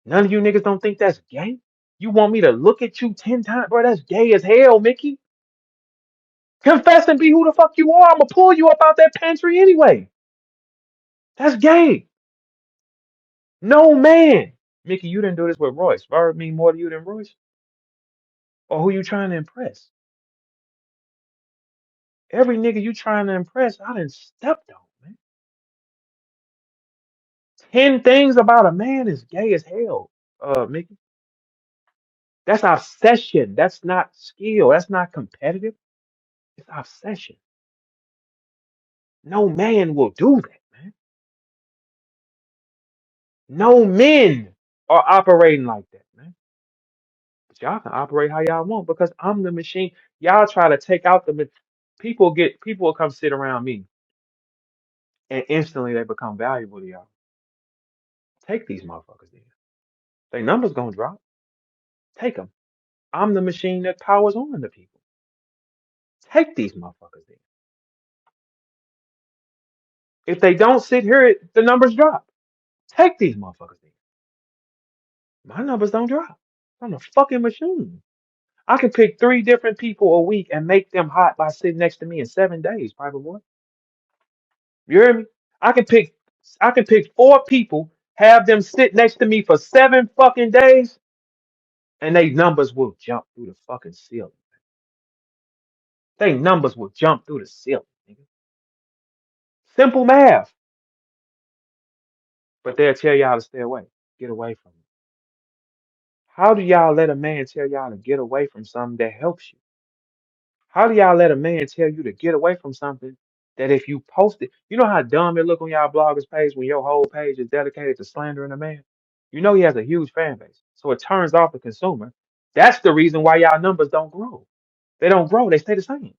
None of you niggas don't think that's gay? You want me to look at you 10 times? Bro, that's gay as hell, Mickey. Confess and be who the fuck you are. I'm gonna pull you up out that pantry anyway. That's gay. No man. Mickey, you didn't do this with Royce. Verb mean more to you than Royce? Or who you trying to impress? Every nigga you trying to impress, I done stepped on, man. 10 things about a man is gay as hell, Mickey. That's obsession. That's not skill. That's not competitive. It's obsession. No man will do that, man. No men are operating like that, man. But y'all can operate how y'all want because I'm the machine. Y'all try to take out people will come sit around me and instantly they become valuable to y'all. Take these motherfuckers then. Their numbers gonna drop. Take them. I'm the machine that powers on the people. Take these motherfuckers then. If they don't sit here, the numbers drop. Take these motherfuckers then. My numbers don't drop. I'm a fucking machine. I can pick 3 different people a week and make them hot by sitting next to me in 7 days, private boy. You hear me? I can pick I can pick 4 people, have them sit next to me for 7 fucking days, and they numbers will jump through the fucking ceiling. They numbers will jump through the ceiling, nigga. Simple math. But they'll tell y'all to stay away. Get away from it. How do y'all let a man tell y'all to get away from something that helps you? How do y'all let a man tell you to get away from something that if you post it, you know how dumb it look on y'all bloggers page when your whole page is dedicated to slandering a man? You know he has a huge fan base. So it turns off the consumer. That's the reason why y'all numbers don't grow. They don't grow, they stay the same.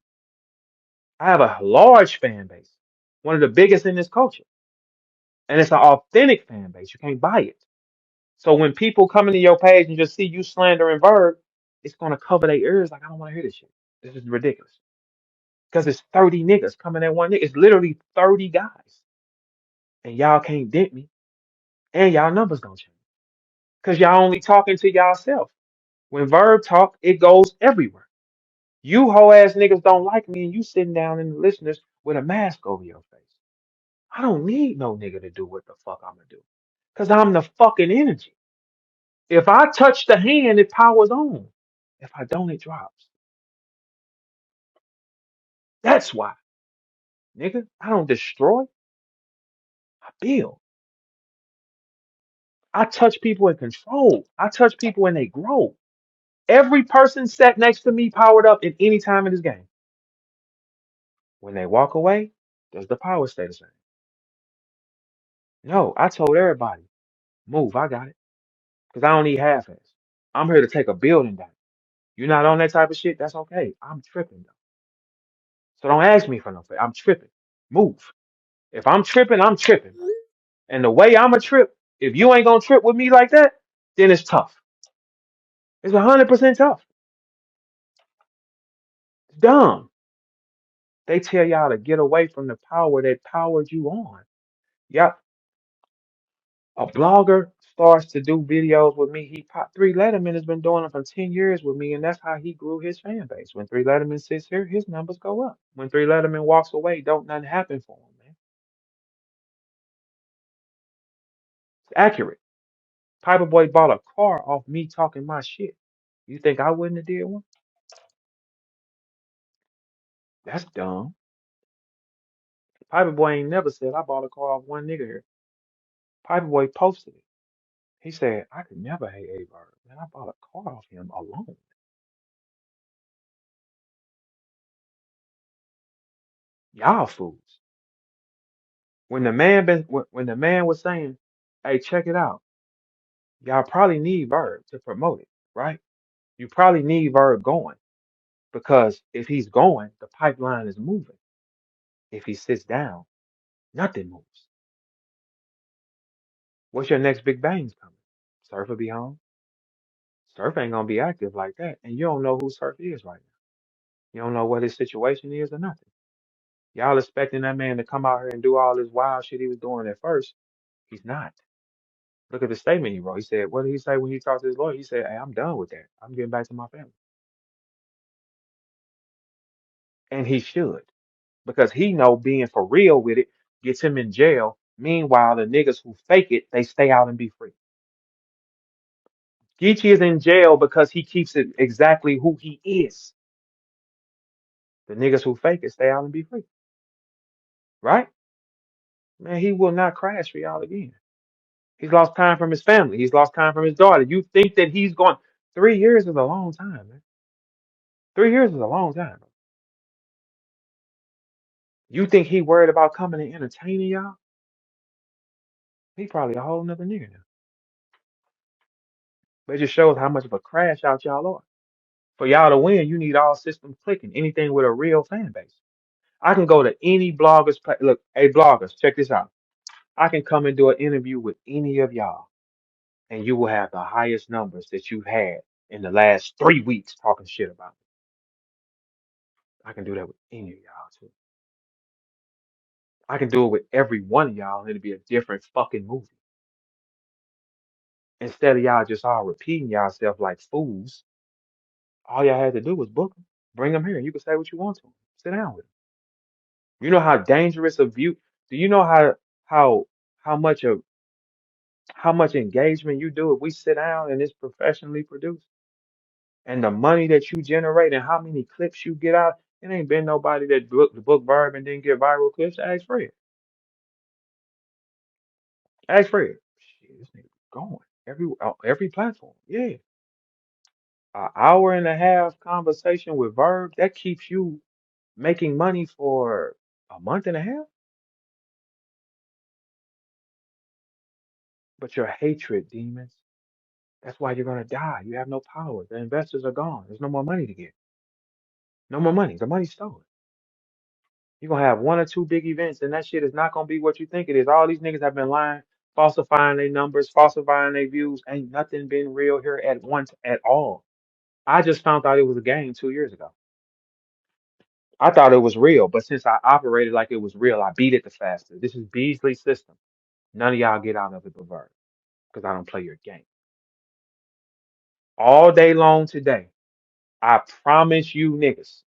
I have a large fan base, one of the biggest in this culture. And it's an authentic fan base. You can't buy it. So when people come into your page and just see you slandering Verb, it's gonna cover their ears like I don't want to hear this shit. This is ridiculous. Because it's 30 niggas coming at one nigga. It's literally 30 guys. And y'all can't dent me. And y'all numbers gonna change. Because y'all only talking to y'allself. When Verb talk, it goes everywhere. You hoe ass niggas don't like me and you sitting down in the listeners with a mask over your face. I don't need no nigga to do what the fuck I'm gonna do. Because I'm the fucking energy. If I touch the hand, it powers on. If I don't, it drops. That's why, nigga, I don't destroy, I build. I touch people and control. I touch people and they grow. Every person sat next to me powered up at any time in this game. When they walk away, does the power stay the same? No, I told everybody, move, I got it. Because I don't need half ass. I'm here to take a building down. You're not on that type of shit, that's okay. I'm tripping though. So don't ask me for no favor. I'm tripping. Move. If I'm tripping, I'm tripping. And the way I'm a trip, if you ain't gonna trip with me like that, then it's tough. It's 100% tough. It's dumb. They tell y'all to get away from the power that powered you on. Yep. A blogger starts to do videos with me. He popped Three Letterman has been doing it for 10 years with me, and that's how he grew his fan base. When Three Letterman sits here, his numbers go up. When Three Letterman walks away, don't nothing happen for him, man. It's accurate. Piper Boy bought a car off me talking my shit. You think I wouldn't have did one? That's dumb. Piper Boy ain't never said I bought a car off one nigga here. Piper Boy posted it. He said, I could never hate A-Verb. Man, I bought a car off him alone. Y'all fools. When the man was saying, hey, check it out. Y'all probably need Verb to promote it, right? You probably need Verb going because if he's going, the pipeline is moving. If he sits down, nothing moves. What's your next big bang's coming? Surf will be home. Surf ain't gonna be active like that, and you don't know who Surf is right now. You don't know what his situation is or nothing. Y'all expecting that man to come out here and do all this wild shit he was doing at first. He's not. Look at the statement he wrote. He said, what did he say when he talked to his lawyer? He said, hey, I'm done with that. I'm getting back to my family. And he should, because he know being for real with it gets him in jail. Meanwhile, the niggas who fake it, they stay out and be free. Geechee is in jail because he keeps it exactly who he is. The niggas who fake it stay out and be free. Right? Man, he will not crash for y'all again. He's lost time from his family. He's lost time from his daughter. You think that he's going 3 years is a long time, man. 3 years is a long time. You think he worried about coming and entertaining y'all? He probably a whole nother nigga now. But it just shows how much of a crash out y'all are. For y'all to win, you need all systems clicking. Anything with a real fan base. I can go to any bloggers. Look, hey bloggers, check this out. I can come and do an interview with any of y'all, and you will have the highest numbers that you've had in the last 3 weeks talking shit about me. I can do that with any of y'all too. I can do it with every one of y'all, and it'll be a different fucking movie. Instead of y'all just all repeating yourself like fools, all y'all had to do was book them, bring them here, and you can say what you want to them. Sit down with them. You know how dangerous a view. Do you know how how much of how much engagement you do if we sit down and it's professionally produced, and the money that you generate and how many clips you get out? It ain't been nobody that book Verb and didn't get viral clips. Ask Fred. Ask Fred. Shit, this nigga going on every platform. Yeah. An hour and a half conversation with Verb that keeps you making money for a month and a half. But your hatred, demons. That's why you're gonna die. You have no power. The investors are gone. There's no more money to get. No more money. The money's stolen. You're gonna have one or two big events, and that shit is not gonna be what you think it is. All these niggas have been lying, falsifying their numbers, falsifying their views. Ain't nothing been real here at once at all. I just found out it was a game 2 years ago. I thought it was real, but since I operated like it was real, I beat it the faster. This is Beasley's system. None of y'all get out of it but Verb, because I don't play your game. All day long today, I promise you niggas,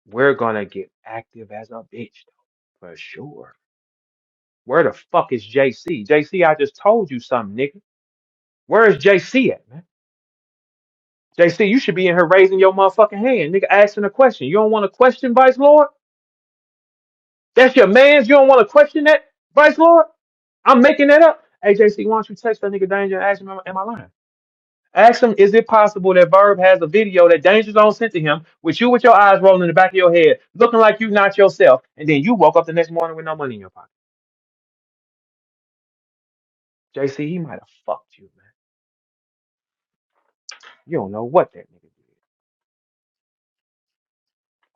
we're gonna get active as a bitch, though, for sure. Where the fuck is JC? JC, I just told you something, nigga. Where is JC at, man? JC, you should be in here raising your motherfucking hand, nigga, asking a question. You don't want to question, Vice Lord? That's your man's. You don't want to question that, Vice Lord? I'm making that up. Hey, JC, why don't you text that nigga Danger and ask him, am I lying? Ask him, is it possible that Verb has a video that Danger Zone sent to him with you with your eyes rolling in the back of your head, looking like you not yourself, and then you woke up the next morning with no money in your pocket? JC, he might have fucked you, man. You don't know what that nigga did.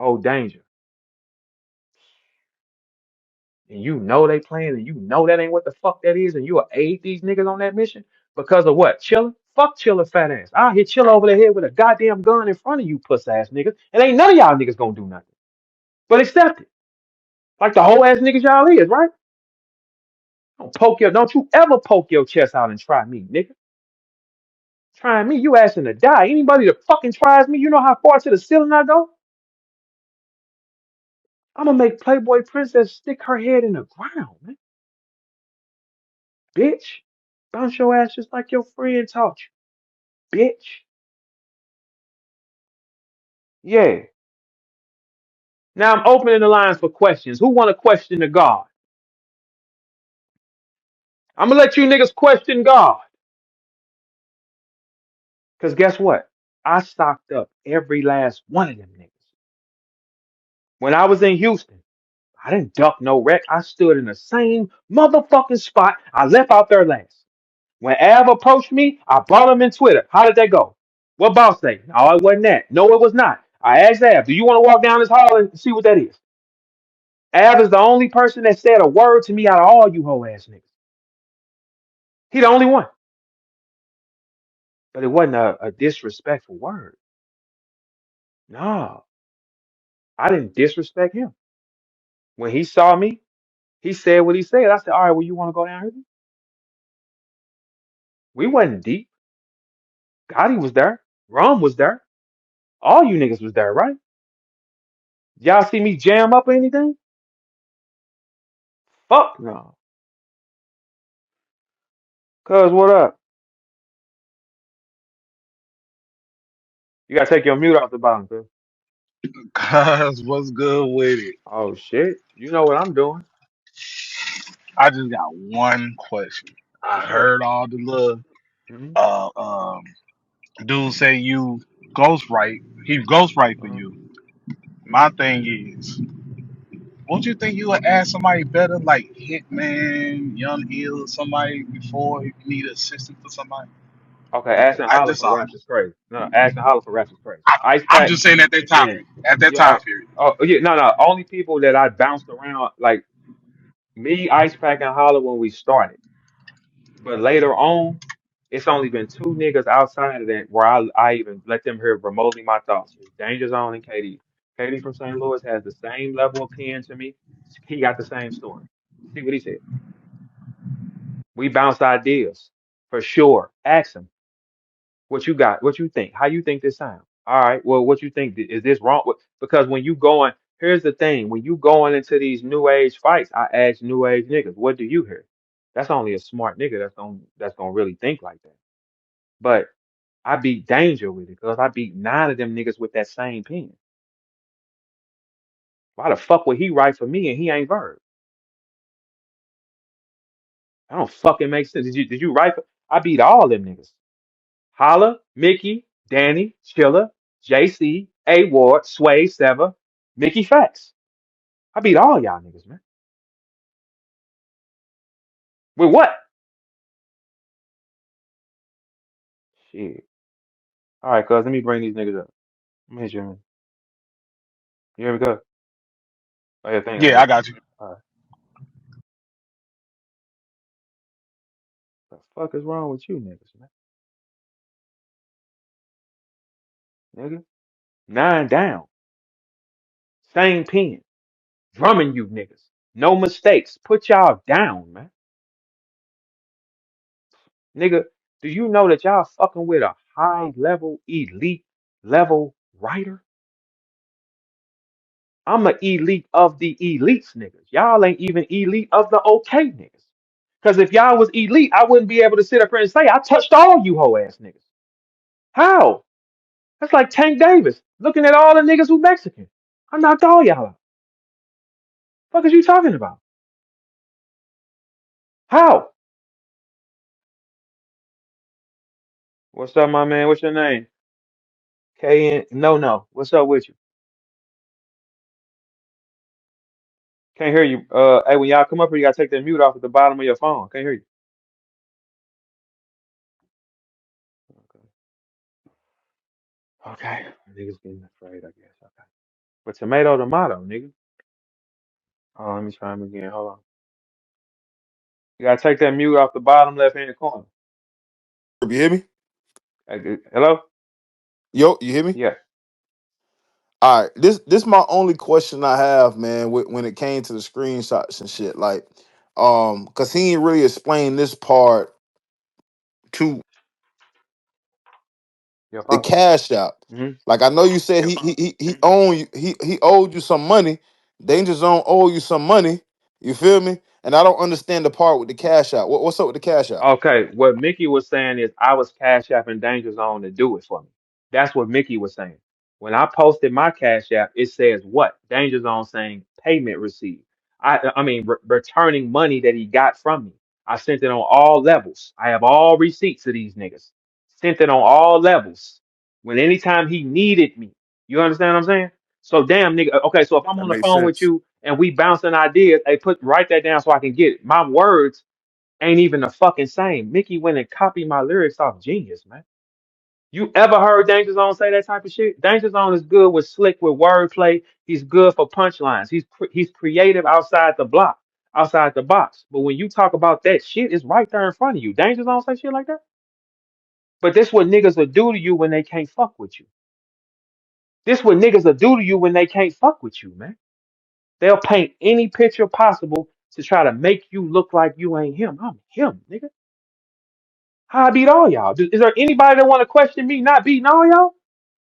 Oh, Danger. And you know they playing, and you know that ain't what the fuck that is, and you will aid these niggas on that mission because of what? Chiller? Fuck Chiller, fat ass. I'll hit Chiller over the head with a goddamn gun in front of you, puss ass niggas, and ain't none of y'all niggas gonna do nothing. But accept it. Like the whole ass niggas y'all is, right? Don't you ever poke your chest out and try me, nigga. Try me, you asking to die. Anybody that fucking tries me, you know how far to the ceiling I go? I'm gonna make Playboy Princess stick her head in the ground, man. Bitch. Bounce your ass just like your friend taught you, bitch. Yeah. Now I'm opening the lines for questions. Who want to question the God? I'm gonna let you niggas question God. Cause guess what? I stocked up every last one of them niggas. When I was in Houston, I didn't duck no wreck. I stood in the same motherfucking spot I left out there last. When Av approached me, I brought him in Twitter. How did that go? What boss say? No, it wasn't that. No, it was not. I asked Av, do you want to walk down this hall and see what that is? Av is the only person that said a word to me out of all you hoe ass niggas. He the only one. But it wasn't a disrespectful word. No, I didn't disrespect him. When he saw me, he said what he said. I said, all right, well, you want to go down here? We wasn't deep. Gotti was there. Rum was there. All you niggas was there, right? Y'all see me jam up or anything? Fuck no. Cuz, what up? You gotta take your mute off the bottom, cuz. Cuz, what's good with it? Oh shit. You know what I'm doing. I just got one question. I What's up? heard all the little Hmm. uh um dudes say you ghostwrite. He ghostwrite for Uh-huh. you. My thing is, won't you think you would ask somebody better like Hitman, Young Ill, or somebody before if you need assistance for somebody? Okay, asking I Holla just for all. raps is crazy. No, asking Holla for raps is crazy. I, Ice I'm Pack, just saying at that time. yeah. At that Yeah. time period. Oh yeah, no. Only people that I bounced around like me, Ice Pack, and Holla when we started. But later on, it's only been two niggas outside of that where I even let them hear remotely my thoughts. It's Danja Zone and KD. KD from St. Louis has the same level of pen to me. He got the same story. See what he said. We bounced ideas for sure. Ask him what you got, what you think, how you think this sound. All right, well, what you think? Is this wrong? Because when you going, here's the thing: when you going into these new age fights, I ask new age niggas, what do you hear? That's only a smart nigga that's gonna really think like that. But I beat Danger with it because I beat nine of them niggas with that same pen. Why the fuck would he write for me and he ain't Verb? That don't fucking make sense. Did you write for? I beat all them niggas. Holla, Mickey, Danny, Chiller, JC, A Ward, Sway, Sever, Mickey Factz. I beat all y'all niggas, man. With what? Shit. All right, cuz let me bring these niggas up. Let me hit you. You hear me, cuz? Oh yeah, thank you. Yeah, Yeah. I got you. All right. The fuck is wrong with you niggas, man? Nigga. Nine down. Same pen. Drumming you niggas. No mistakes. Put y'all down, man. Nigga, do you know that y'all fucking with a high level, elite level writer? I'm an elite of the elites, niggas. Y'all ain't even elite of the okay niggas. Because if y'all was elite, I wouldn't be able to sit up here and say I touched all you hoe ass niggas. How? That's like Tank Davis looking at all the niggas who Mexican. I knocked all y'all out. Fuck is you talking about? How? What's up, my man? What's your name? KN. No, no. What's up with you? Can't hear you. Hey, when y'all come up here, you gotta take that mute off at the bottom of your phone. Can't hear you. Okay. Niggas getting afraid, I guess. Okay. But tomato, nigga. Oh, let me try him again. Hold on. You gotta take that mute off the bottom left hand corner. You hear me? Hello? Yo, you hear me? Yeah. All right. This my only question I have, man, when it came to the screenshots and shit. Like, cause he ain't really explained this part to Your the fault. cash out. Hmm. Like, I know you said he owned you, he owed you some money. Danger Zone owe you some money. You feel me? And I don't understand the part with the cash out. What's up with the cash out? Okay, what Mickey was saying is I was cash apping Danger Zone to do it for me. That's what Mickey was saying. When I posted my cash app, it says what? Danger Zone saying payment received. I mean returning money that he got from me. I sent it on all levels. I have all receipts of these niggas. Sent it on all levels. When anytime he needed me. You understand what I'm saying? So damn nigga. Okay, so if I'm That on the makes phone with sense. you and we bouncing ideas, hey, write that down so I can get it. My words ain't even the fucking same. Mickey went and copied my lyrics off Genius, man. You ever heard Danger Zone say that type of shit? Danger Zone is good with slick with wordplay. He's good for punchlines. He's creative outside the block, outside the box. But when you talk about that shit, it's right there in front of you. Danger Zone say shit like that. But this what niggas will do to you when they can't fuck with you. This what niggas will do to you when they can't fuck with you, man. They'll paint any picture possible to try to make you look like you ain't him. I'm him, nigga. How I beat all y'all? Is there anybody that want to question me not beating all y'all?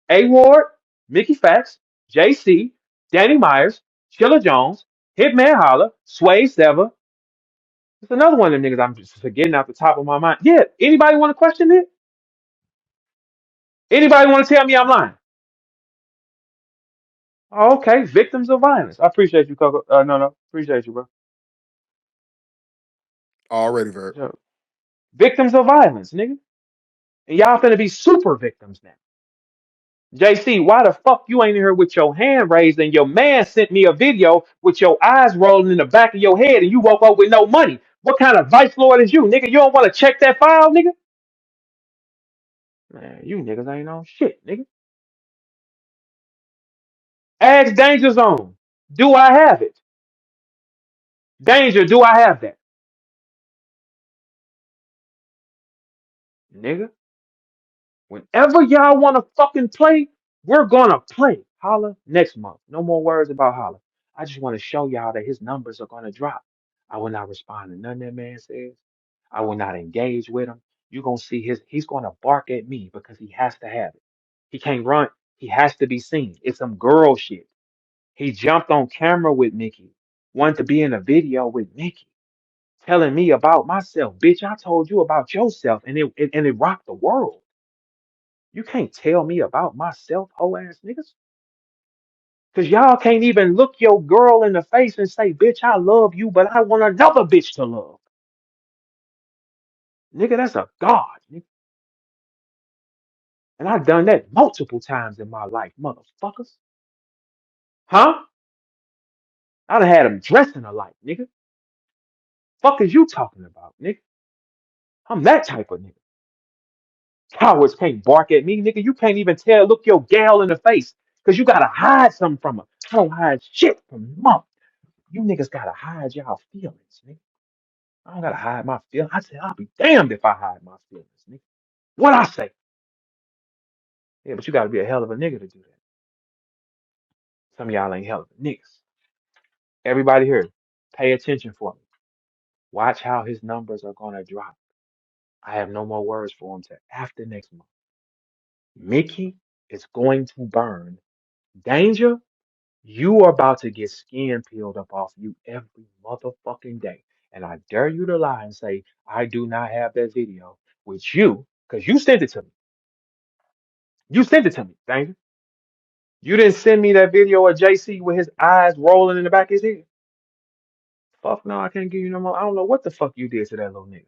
A Ward, Mickey Factz, JC, Danny Myers, Chilla Jones, Hitman Holla, Sway Sever. There's another one of them niggas I'm just forgetting off the top of my mind. Yeah, anybody want to question it? Anybody want to tell me I'm lying? Oh, okay, victims of violence. I appreciate you, Coco. No, appreciate you, bro. Already, Vert. Sure. Victims of violence, nigga. And y'all finna be super victims now. JC, why the fuck you ain't in here with your hand raised and your man sent me a video with your eyes rolling in the back of your head and you woke up with no money? What kind of vice lord is you, nigga? You don't want to check that file, nigga? Man, you niggas ain't on shit, nigga. Ask Danger Zone. Do I have it? Danger, do I have that? Nigga, whenever y'all want to fucking play, we're gonna play. Holla next month. No more words about Holla. I just want to show y'all that his numbers are gonna drop. I will not respond to nothing that man says. I will not engage with him. You're gonna see he's gonna bark at me because he has to have it. He can't run. He has to be seen. It's some girl shit. He jumped on camera with Nikki, wanted to be in a video with Nikki, telling me about myself. Bitch, I told you about yourself, and it rocked the world. You can't tell me about myself, hoe ass niggas. Cause y'all can't even look your girl in the face and say, bitch, I love you, but I want another bitch to love. Nigga, that's a god. Nigga. And I've done that multiple times in my life, motherfuckers. Huh? I done had them dressing alike, nigga. Fuck is you talking about, nigga? I'm that type of nigga. Cowards can't bark at me, nigga. You can't even look your gal in the face. Cause you gotta hide something from her. I don't hide shit from mom. You niggas gotta hide y'all feelings, nigga. I don't gotta hide my feelings. I said I'll be damned if I hide my feelings, nigga. What I say? Yeah, but you gotta be a hell of a nigga to do that. Some of y'all ain't hell of a niggas. Everybody here, pay attention for me. Watch how his numbers are gonna drop. I have no more words for him till after next month. Mickey is going to burn. Danger, you are about to get skin peeled up off you every motherfucking day. And I dare you to lie and say, I do not have that video with you, because you sent it to me. You sent it to me, Danger. You didn't send me that video of JC with his eyes rolling in the back of his head. Fuck no, I can't give you no more. I don't know what the fuck you did to that little nigga.